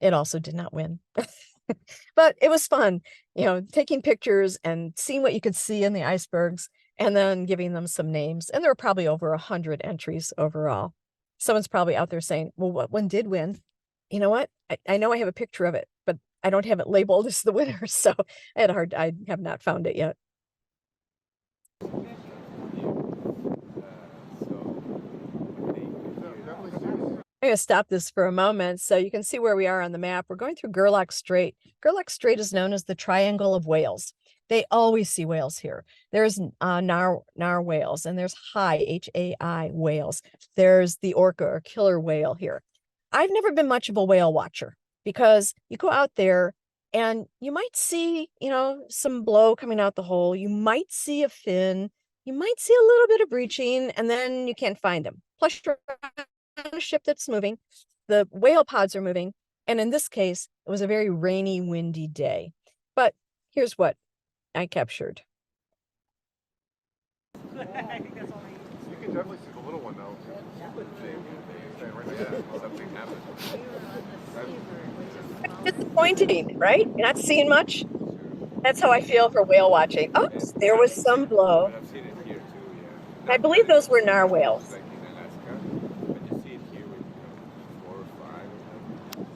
It also did not win. But it was fun, taking pictures and seeing what you could see in the icebergs and then giving them some names. And there were probably over 100 entries overall. Someone's probably out there saying, well, what one did win? You know what? I know I have a picture of it, but I don't have it labeled as the winner. So I have not found it yet. I'm going to stop this for a moment so you can see where we are on the map. We're going through Gerlach Strait. Gerlach Strait is known as the Triangle of Whales. They always see whales here. There's nar whales, and there's Hai, H-A-I whales. There's the orca or killer whale here. I've never been much of a whale watcher because you go out there and you might see, some blow coming out the hole. You might see a fin. You might see a little bit of breaching, and then you can't find them. Plus, you're on a ship that's moving. The whale pods are moving. And in this case, it was a very rainy, windy day. But here's what I captured. You can definitely see the little one though. Something happened. Disappointing, right? You're not seeing much. That's how I feel for whale watching. Oh, there was some blow. I've seen it here too, yeah. I believe those were narwhals. Like in Alaska, but you see it here with 4 or 5.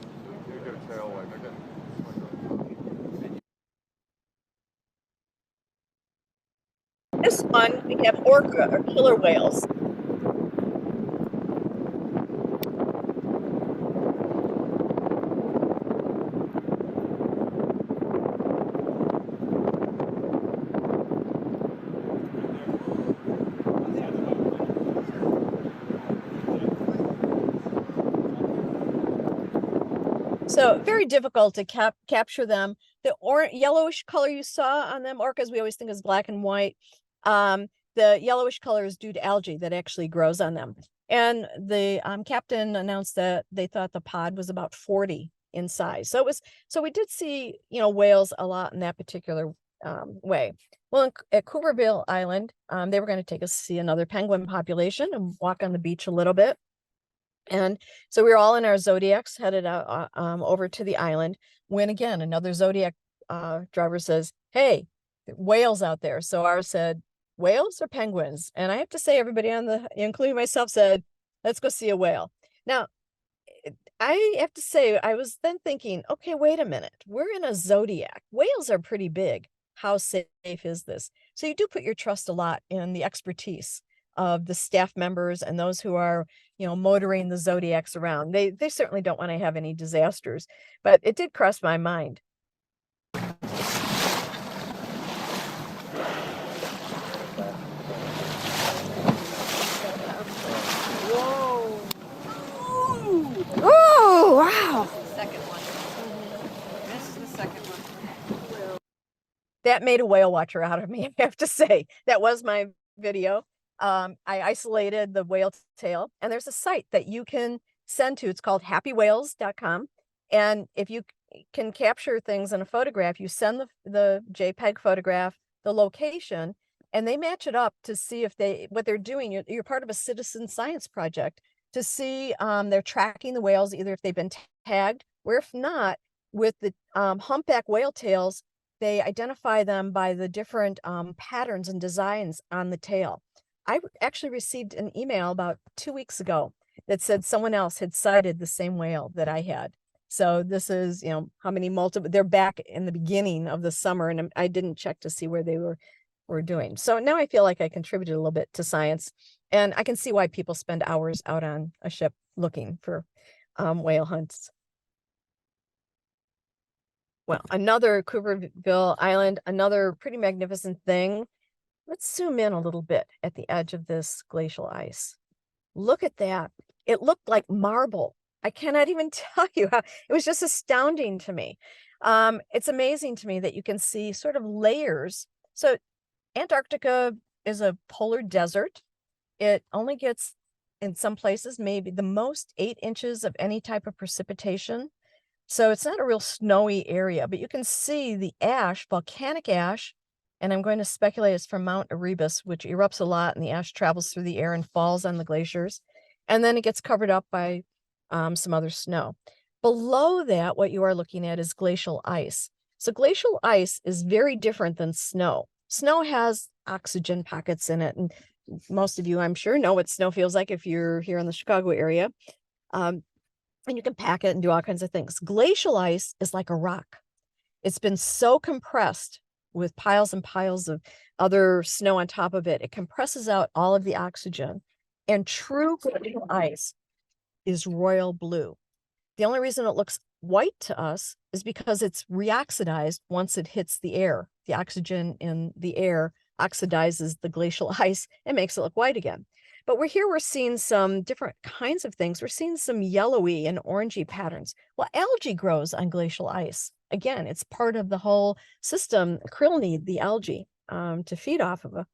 You get a tail like that. This one, we have orca or killer whales. So very difficult to capture them. The yellowish color you saw on them, orcas, we always think is black and white. The yellowish color is due to algae that actually grows on them. And the captain announced that they thought the pod was about 40 in size. So we did see, whales a lot in that particular way. Well, at Cooperville Island, they were going to take us to see another penguin population and walk on the beach a little bit. And so we were all in our Zodiacs headed out over to the island when again another Zodiac driver says, "Hey, whales out there." So ours said, "Whales or penguins?" And I have to say, everybody including myself, said, "Let's go see a whale." Now, I have to say, I was then thinking, okay, wait a minute. We're in a Zodiac. Whales are pretty big. How safe is this? So you do put your trust a lot in the expertise of the staff members and those who are, motoring the Zodiacs around. They certainly don't want to have any disasters, but it did cross my mind. Whoa. Oh, wow. Second one. This is the second one. That made a whale watcher out of me, I have to say. That was my video. I isolated the whale tail, and there's a site that you can send to. It's called happywhales.com. And if you can capture things in a photograph, you send the JPEG photograph, the location, and they match it up to see if what they're doing. You're part of a citizen science project to see they're tracking the whales, either if they've been tagged or if not, with the humpback whale tails, they identify them by the different patterns and designs on the tail. I actually received an email about 2 weeks ago that said someone else had sighted the same whale that I had. So this is, you know, how many multiple, they're back in the beginning of the summer, and I didn't check to see where they were doing. So now I feel like I contributed a little bit to science, and I can see why people spend hours out on a ship looking for whale hunts. Well, another Cooperville Island, another pretty magnificent thing. Let's zoom in a little bit at the edge of this glacial ice. Look at that. It looked like marble. I cannot even tell you how, it was just astounding to me. It's amazing to me that you can see sort of layers. So Antarctica is a polar desert. It only gets, in some places, maybe the most 8 inches of any type of precipitation. So it's not a real snowy area, but you can see the ash, volcanic ash, and I'm going to speculate it's from Mount Erebus, which erupts a lot, and the ash travels through the air and falls on the glaciers. And then it gets covered up by some other snow. Below that, what you are looking at is glacial ice. So glacial ice is very different than snow. Snow has oxygen pockets in it, and most of you, I'm sure, know what snow feels like if you're here in the Chicago area. And you can pack it and do all kinds of things. Glacial ice is like a rock. It's been so compressed with piles and piles of other snow on top of it. It compresses out all of the oxygen. And true glacial ice is royal blue. The only reason it looks white to us is because it's reoxidized once it hits the air. The oxygen in the air oxidizes the glacial ice and makes it look white again. But we're seeing some different kinds of things. We're seeing some yellowy and orangey patterns. Well, algae grows on glacial ice. Again, it's part of the whole system. Krill need the algae to feed off of.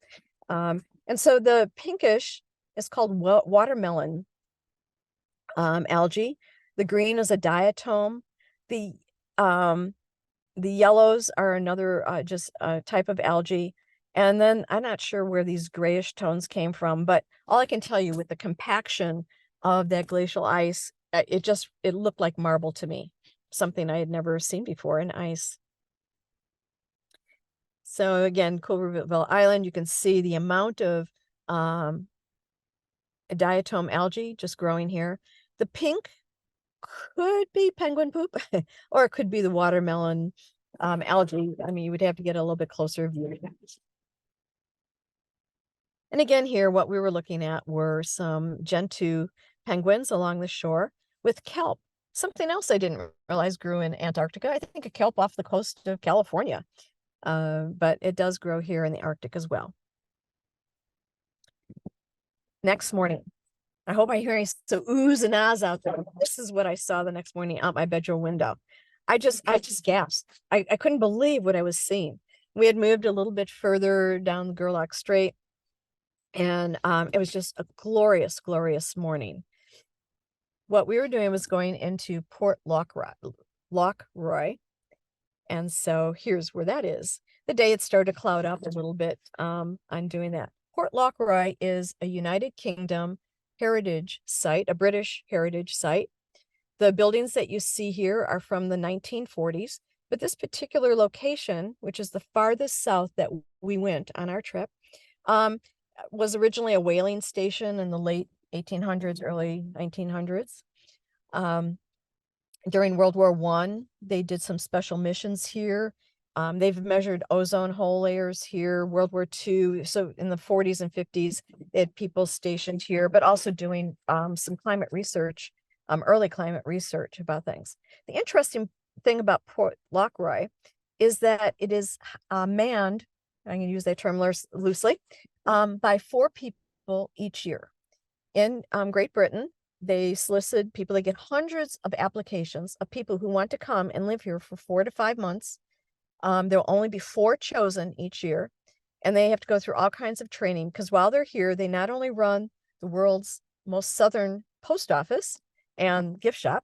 And so the pinkish is called watermelon algae. The green is a diatom. The yellows are another just type of algae. And then I'm not sure where these grayish tones came from, but all I can tell you with the compaction of that glacial ice, it looked like marble to me, something I had never seen before in ice. So again, Cooperville Island, you can see the amount of diatom algae just growing here. The pink could be penguin poop, or it could be the watermelon algae. I mean, you would have to get a little bit closer view. And again, here, what we were looking at were some Gentoo penguins along the shore with kelp. Something else I didn't realize grew in Antarctica. I think a kelp off the coast of California, but it does grow here in the Arctic as well. Next morning, I hope I'm hearing some oohs and ahs out there. This is what I saw the next morning out my bedroom window. I just gasped. I couldn't believe what I was seeing. We had moved a little bit further down the Gerlach Strait, and it was just a glorious, glorious morning. What we were doing was going into Port Lochroy. And so here's where that is. The day it started to cloud up a little bit on doing that. Port Lochroy is a United Kingdom heritage site, a British heritage site. The buildings that you see here are from the 1940s, but this particular location, which is the farthest south that we went on our trip, was originally a whaling station in the late 1800s, early 1900s. During World War I, they did some special missions here. They've measured ozone hole layers here. World War II, so in the 40s and 50s, they had people stationed here, but also doing some climate research, early climate research about things. The interesting thing about Port Lochroy is that it is manned, I'm going to use that term loosely, by 4 people each year. In Great Britain, they solicit people, they get hundreds of applications of people who want to come and live here for 4 to 5 months. There'll only be 4 chosen each year, and they have to go through all kinds of training, because while they're here, they not only run the world's most southern post office and gift shop,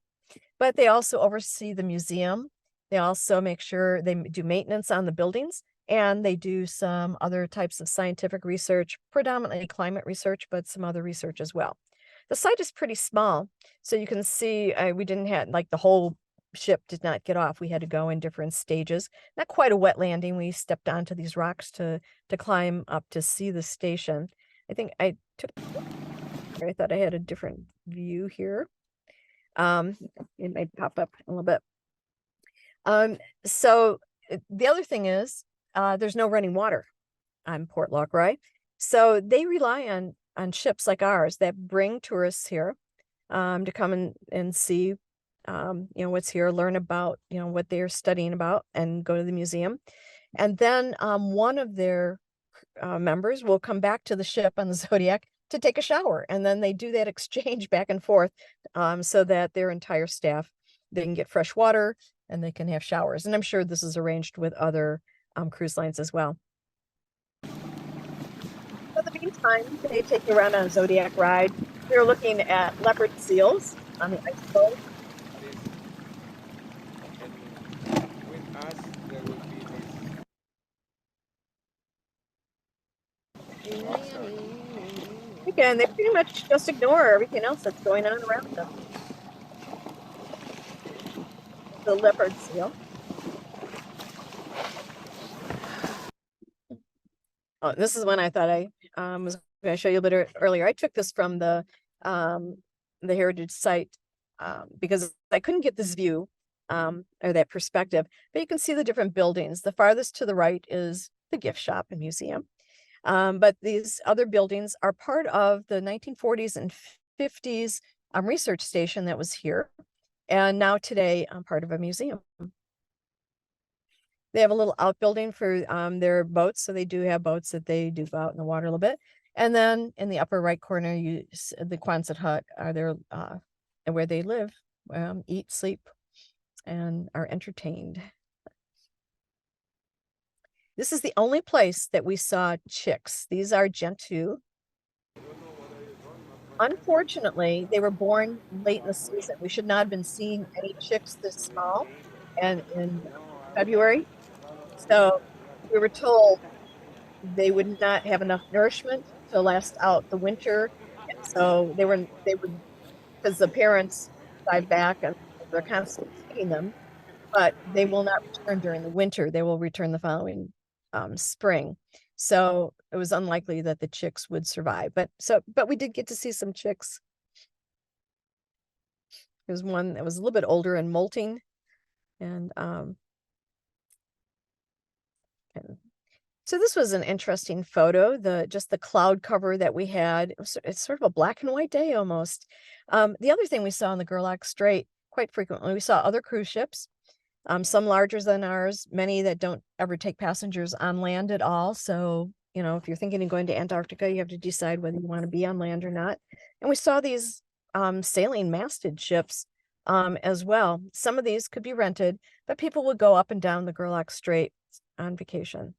but they also oversee the museum. They also make sure they do maintenance on the buildings, and they do some other types of scientific research, predominantly climate research, but some other research as well. The site is pretty small, so you can see we didn't have, like, the whole ship did not get off. We had to go in different stages. Not quite a wet landing. We stepped onto these rocks to climb up to see the station. I think I thought I had a different view here. It may pop up a little bit. So the other thing is, there's no running water on Port Lockroy. So they rely on ships like ours that bring tourists here, to come and see, what's here, learn about, what they're studying about, and go to the museum. And then one of their members will come back to the ship on the Zodiac to take a shower. And then they do that exchange back and forth, so that their entire staff, they can get fresh water and they can have showers. And I'm sure this is arranged with other cruise lines as well. So in the meantime, they take you around on a Zodiac ride. We're looking at leopard seals on the icebergs. And with us, there will be this. Again, they pretty much just ignore everything else that's going on around them. The leopard seal. Oh, this is one I thought I was going to show you a bit earlier. I took this from the heritage site because I couldn't get this view or that perspective, but you can see the different buildings. The farthest to the right is the gift shop and museum. But these other buildings are part of the 1940s and 50s research station that was here. And now today I'm part of a museum. They have a little outbuilding for their boats. So they do have boats that they do go out in the water a little bit. And then in the upper right corner, the Quonset hut are there, where they live, eat, sleep, and are entertained. This is the only place that we saw chicks. These are Gentoo. Unfortunately, they were born late in the season. We should not have been seeing any chicks this small and in February. So we were told they would not have enough nourishment to last out the winter. And so they would, because the parents dive back and they're constantly feeding them, but they will not return during the winter. They will return the following spring. So it was unlikely that the chicks would survive, but we did get to see some chicks. There's one that was a little bit older and molting, and so this was an interesting photo. Just the cloud cover that we had. It's sort of a black and white day almost. The other thing we saw in the Gerlach Strait quite frequently, we saw other cruise ships. Some larger than ours, many that don't ever take passengers on land at all. So, if you're thinking of going to Antarctica, you have to decide whether you want to be on land or not. And we saw these sailing masted ships as well. Some of these could be rented, but people would go up and down the Gerlach Strait on vacation.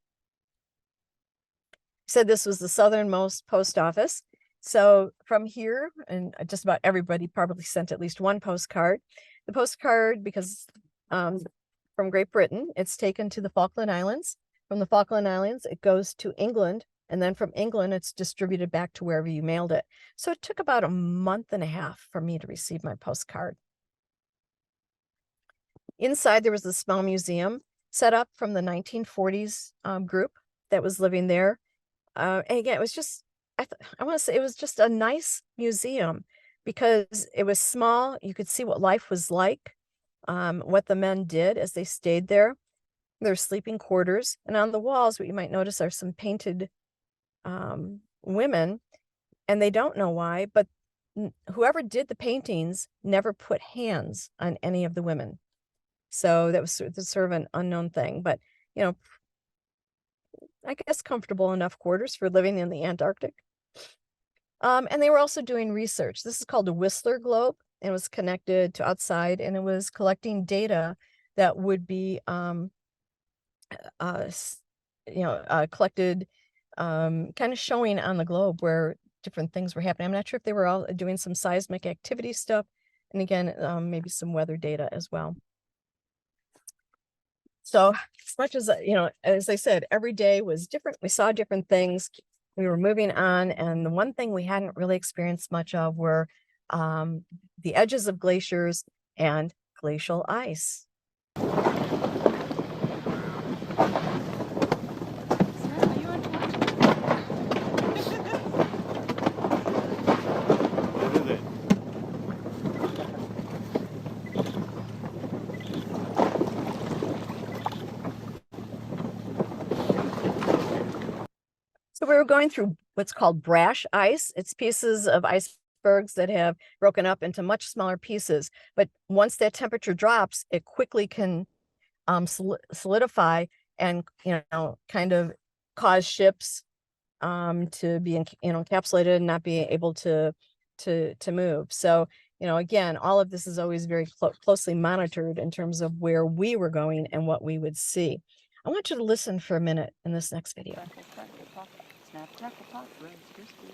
Said this was the southernmost post office. So from here, and just about everybody probably sent at least one postcard. The postcard, because from Great Britain, it's taken to the Falkland Islands. From the Falkland Islands, it goes to England. And then from England, it's distributed back to wherever you mailed it. So it took about a month and a half for me to receive my postcard. Inside, there was a small museum set up from the 1940s group that was living there. And again, it was just, I want to say it was just a nice museum because it was small. You could see what life was like. What the men did as they stayed there, their sleeping quarters. And on the walls, what you might notice are some painted women, and they don't know why, but whoever did the paintings never put hands on any of the women. So that was sort of an unknown thing, but, I guess comfortable enough quarters for living in the Antarctic. And they were also doing research. This is called a Whistler globe. It was connected to outside, and it was collecting data that would be collected, kind of showing on the globe where different things were happening. I'm not sure if they were all doing some seismic activity stuff, and again, maybe some weather data as well. So as much as, as I said, every day was different. We saw different things. We were moving on, and the one thing we hadn't really experienced much of were the edges of glaciers and glacial ice. going through what's called brash ice. It's pieces of icebergs that have broken up into much smaller pieces. But once that temperature drops, it quickly can solidify and, kind of cause ships to be, encapsulated and not be able to move. So, again, all of this is always very closely monitored in terms of where we were going and what we would see. I want you to listen for a minute in this next video. Crackle, crackle, pop. Snap, crackle, pop. Rice Krispies.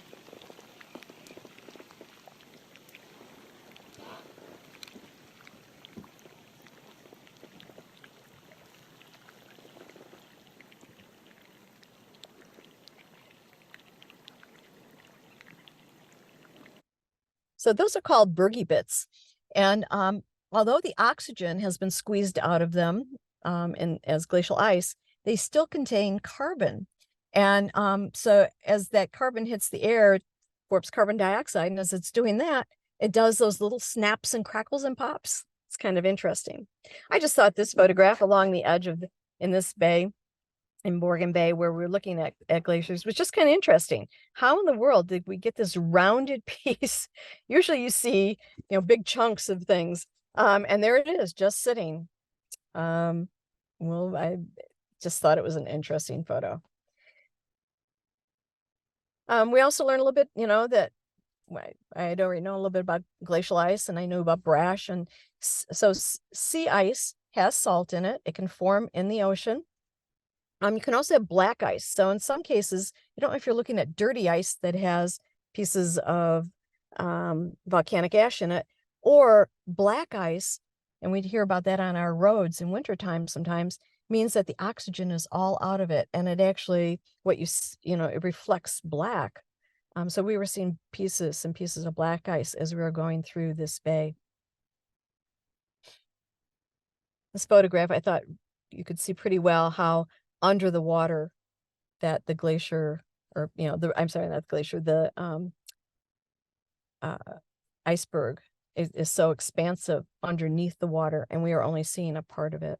So those are called Bergy bits. And although the oxygen has been squeezed out of them as glacial ice, they still contain carbon. And so as that carbon hits the air, it forms carbon dioxide. And as it's doing that, it does those little snaps and crackles and pops. It's kind of interesting. I just thought this photograph along the edge of in this bay, in Morgan Bay, where we're looking at glaciers, was just kind of interesting. How in the world did we get this rounded piece? Usually you see, big chunks of things. And there it is, just sitting. Well, I just thought it was an interesting photo. We also learned a little bit, that I already know a little bit about glacial ice, and I knew about brash. And so sea ice has salt in it. It can form in the ocean. You can also have black ice. So in some cases, I don't know if you're looking at dirty ice that has pieces of volcanic ash in it, or black ice, and we'd hear about that on our roads in wintertime sometimes, means that the oxygen is all out of it. And it actually, it reflects black. So we were seeing some pieces of black ice as we were going through this bay. This photograph, I thought you could see pretty well how under the water that the glacier, or, I'm sorry, not the glacier, the iceberg is so expansive underneath the water, and we are only seeing a part of it.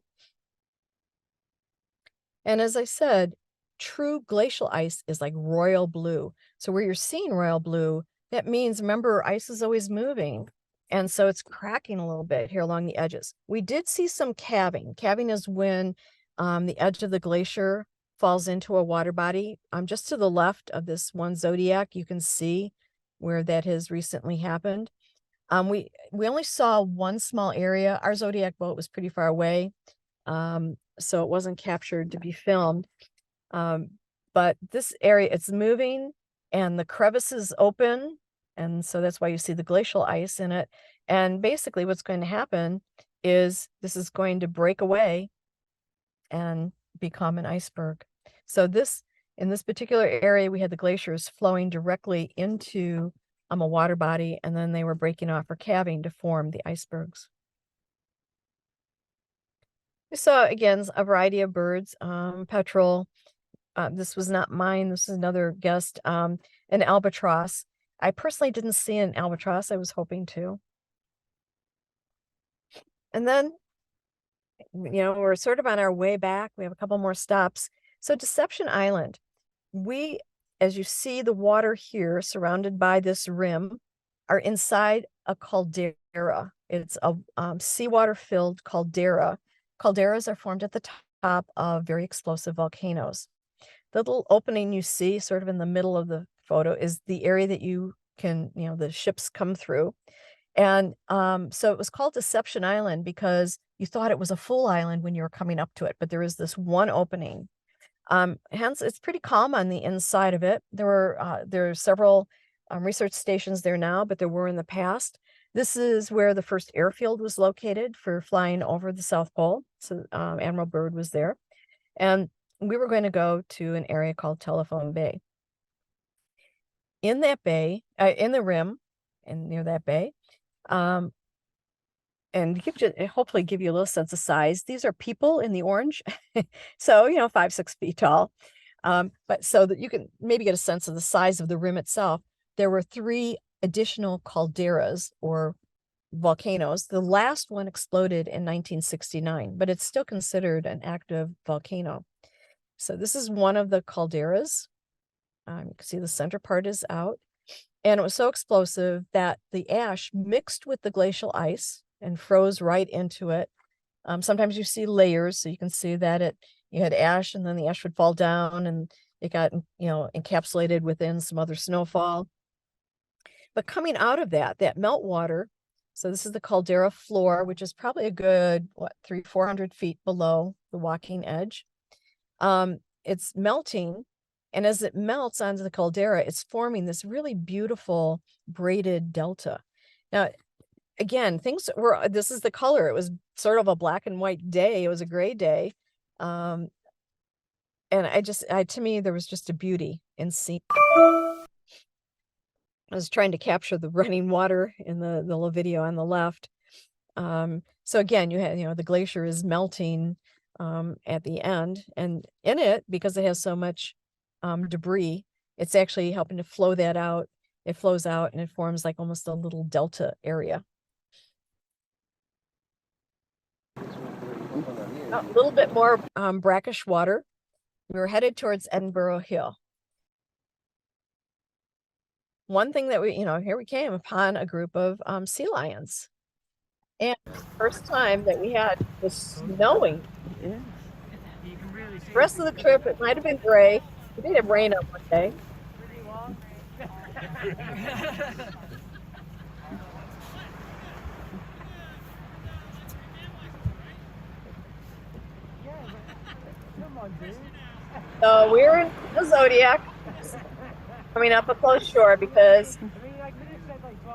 And as I said, true glacial ice is like royal blue. So where you're seeing royal blue, that means, remember, ice is always moving. And so it's cracking a little bit here along the edges. We did see some calving. Calving is when the edge of the glacier falls into a water body. Just to the left of this one zodiac, you can see where that has recently happened. We only saw one small area. Our zodiac boat was pretty far away, so it wasn't captured to be filmed. But this area, it's moving, and the crevices open, and so that's why you see the glacial ice in it. And basically what's going to happen is this is going to break away and become an iceberg. So in this particular area, we had the glaciers flowing directly into a water body, and then they were breaking off or calving to form the icebergs. We saw, again, a variety of birds, petrel. This was not mine. This is another guest, an albatross. I personally didn't see an albatross. I was hoping to. And then, we're sort of on our way back. We have a couple more stops. So Deception Island, as you see the water here surrounded by this rim, are inside a caldera. It's a seawater filled caldera. Calderas are formed at the top of very explosive volcanoes. The little opening you see sort of in the middle of the photo is the area that you can, the ships come through. And so it was called Deception Island because you thought it was a full island when you were coming up to it, but there is this one opening. Hence, it's pretty calm on the inside of it. There are several research stations there now, but there were in the past. This is where the first airfield was located for flying over the South Pole. So Admiral Byrd was there. And we were going to go to an area called Telephone Bay. In that bay, in the rim, and near that bay, and hopefully give you a little sense of size. These are people in the orange. So, 5-6 feet tall. But so that you can maybe get a sense of the size of the rim itself, there were 3 additional calderas or volcanoes. The last one exploded in 1969, but it's still considered an active volcano. So this is one of the calderas. You can see the center part is out. And it was so explosive that the ash mixed with the glacial ice and froze right into it. Sometimes you see layers, so you can see that you had ash and then the ash would fall down and it got, encapsulated within some other snowfall. But coming out of that meltwater, so this is the caldera floor, which is probably a good, 300-400 feet below the walking edge. It's melting. And as it melts onto the caldera, it's forming this really beautiful braided delta. Now, again, this is the color. It was sort of a black and white day. It was a gray day. And to me, there was just a beauty in seeing. I was trying to capture the running water in the little video on the left. So again, you had, the glacier is melting at the end, and in it, because it has so much debris, it's actually helping to flow that out. It flows out and it forms like almost a little delta area. A little bit more brackish water. We were headed towards Edinburgh Hill. One thing that here we came upon a group of sea lions. And first time that we had was snowing. Yeah. The rest of the trip, it might have been gray. We did have rain up one day. So we're in the Zodiac, coming up a close shore because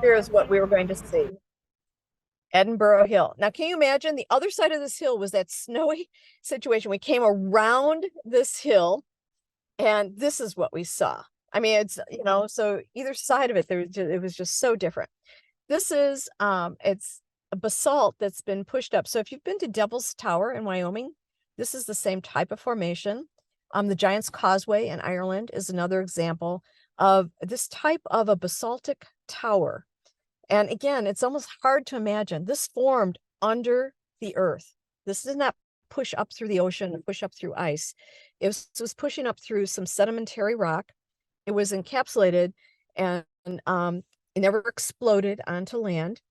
here's what we were going to see. Edinburgh Hill. Now, can you imagine the other side of this hill was that snowy situation? We came around this hill and this is what we saw. I mean, it's, so either side of it, it was just so different. This is, it's a basalt that's been pushed up. So if you've been to Devil's Tower in Wyoming, this is the same type of formation. The Giant's Causeway in Ireland is another example of this type of a basaltic tower. And again, it's almost hard to imagine. This formed under the earth. This did not push up through the ocean and push up through ice. It was pushing up through some sedimentary rock. It was encapsulated and it never exploded onto land.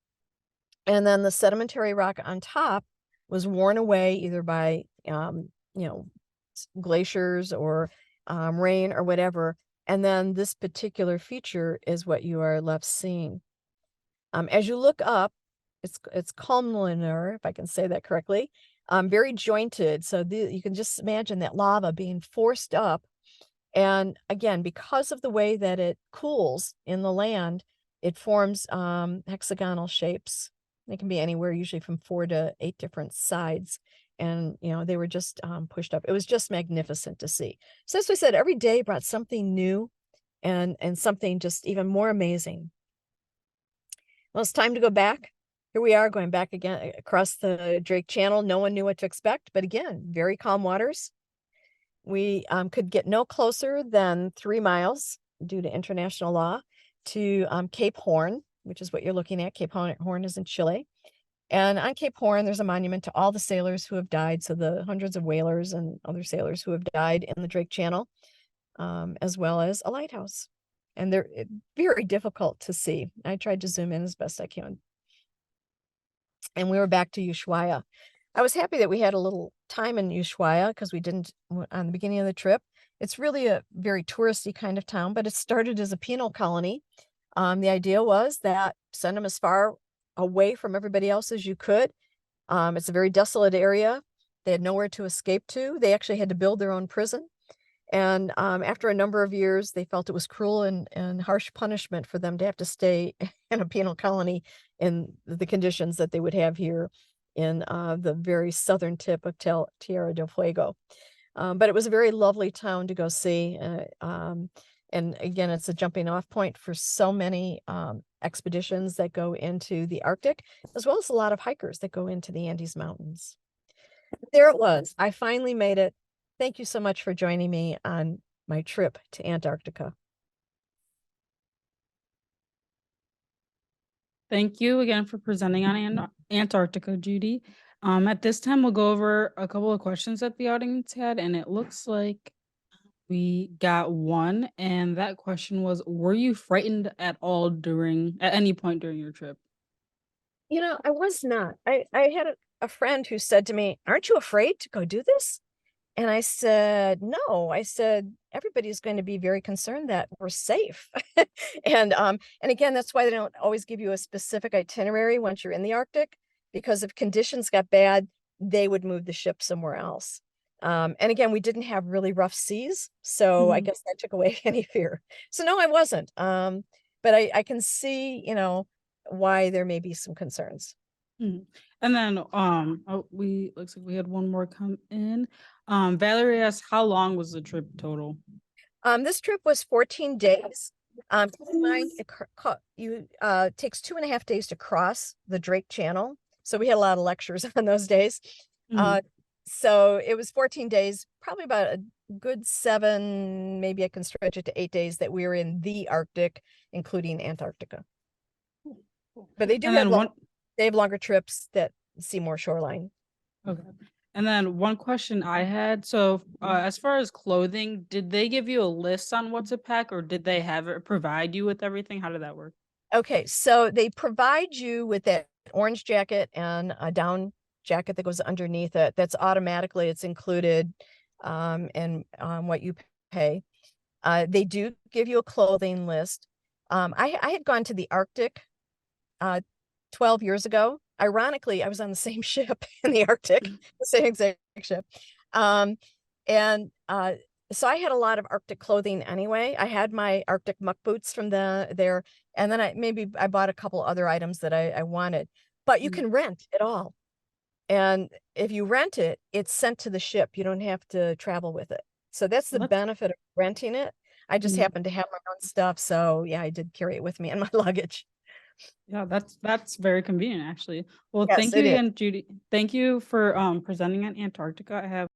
And then the sedimentary rock on top was worn away either by, glaciers or rain or whatever. And then this particular feature is what you are left seeing. As you look up, it's columnar, if I can say that correctly, very jointed. So you can just imagine that lava being forced up. And again, because of the way that it cools in the land, it forms hexagonal shapes. They can be anywhere, usually from 4 to 8 different sides. And, they were just pushed up. It was just magnificent to see. So as we said, every day brought something new and something just even more amazing. Well, it's time to go back. Here we are going back again across the Drake Channel. No one knew what to expect, but again, very calm waters. We could get no closer than 3 miles due to international law to Cape Horn, which is what you're looking at. Cape Horn is in Chile. And on Cape Horn, there's a monument to all the sailors who have died. So the hundreds of whalers and other sailors who have died in the Drake Channel, as well as a lighthouse. And they're very difficult to see. I tried to zoom in as best I can. And we were back to Ushuaia. I was happy that we had a little time in Ushuaia because we didn't on the beginning of the trip. It's really a very touristy kind of town, but it started as a penal colony. The idea was that send them as far away from everybody else as you could. It's a very desolate area. They had nowhere to escape to. They actually had to build their own prison. And after a number of years, they felt it was cruel and harsh punishment for them to have to stay in a penal colony in the conditions that they would have here in the very southern tip of Tierra del Fuego. But it was a very lovely town to go see. And again, it's a jumping off point for so many expeditions that go into the Arctic, as well as a lot of hikers that go into the Andes Mountains. There it was. I finally made it. Thank you so much for joining me on my trip to Antarctica. Thank you again for presenting on Antarctica, Judy. At this time, we'll go over a couple of questions that the audience had, and it looks like We got one, and that question was, were you frightened at all at any point during your trip? You know, I was not. I had a friend who said to me, "Aren't you afraid to go do this?" And I said, "No." I said, "Everybody's going to be very concerned that we're safe." And again, that's why they don't always give you a specific itinerary once you're in the Arctic, because if conditions got bad, they would move the ship somewhere else. And again, we didn't have really rough seas, so I Mhm. guess that took away any fear. So no, I wasn't. But I can see, why there may be some concerns. Mhm. And then, we looks like we had one more come in. Valerie asked, how long was the trip total? This trip was 14 days. Keep in mind, takes 2.5 days to cross the Drake Channel. So we had a lot of lectures on those days. Mhm. So it was 14 days, probably about a good 7, maybe I can stretch it to 8 days that we were in the Arctic, including Antarctica. But And then they have longer trips that see more shoreline. okay. And then one question I had, so as far as clothing, did they give you a list on what to pack, or did they have it provide you with everything? How did that work? Okay, so they provide you with that orange jacket and a down jacket that goes underneath it. That's automatically, it's included in what you pay. They do give you a clothing list. I had gone to the Arctic 12 years ago. Ironically, I was on the same ship in the Arctic, the same exact ship. And so I had a lot of Arctic clothing anyway. I had my Arctic muck boots from there, and then I bought a couple other items that I wanted. But you Mhm. can rent it all. And if you rent it, it's sent to the ship. You don't have to travel with it. So that's the Well, that's benefit of renting it. I just mhm. happened to have my own stuff. So yeah, I did carry it with me in my luggage. Yeah, that's very convenient actually. Well, Yes, thank you it is. again, Judy. Thank you for presenting on Antarctica. I have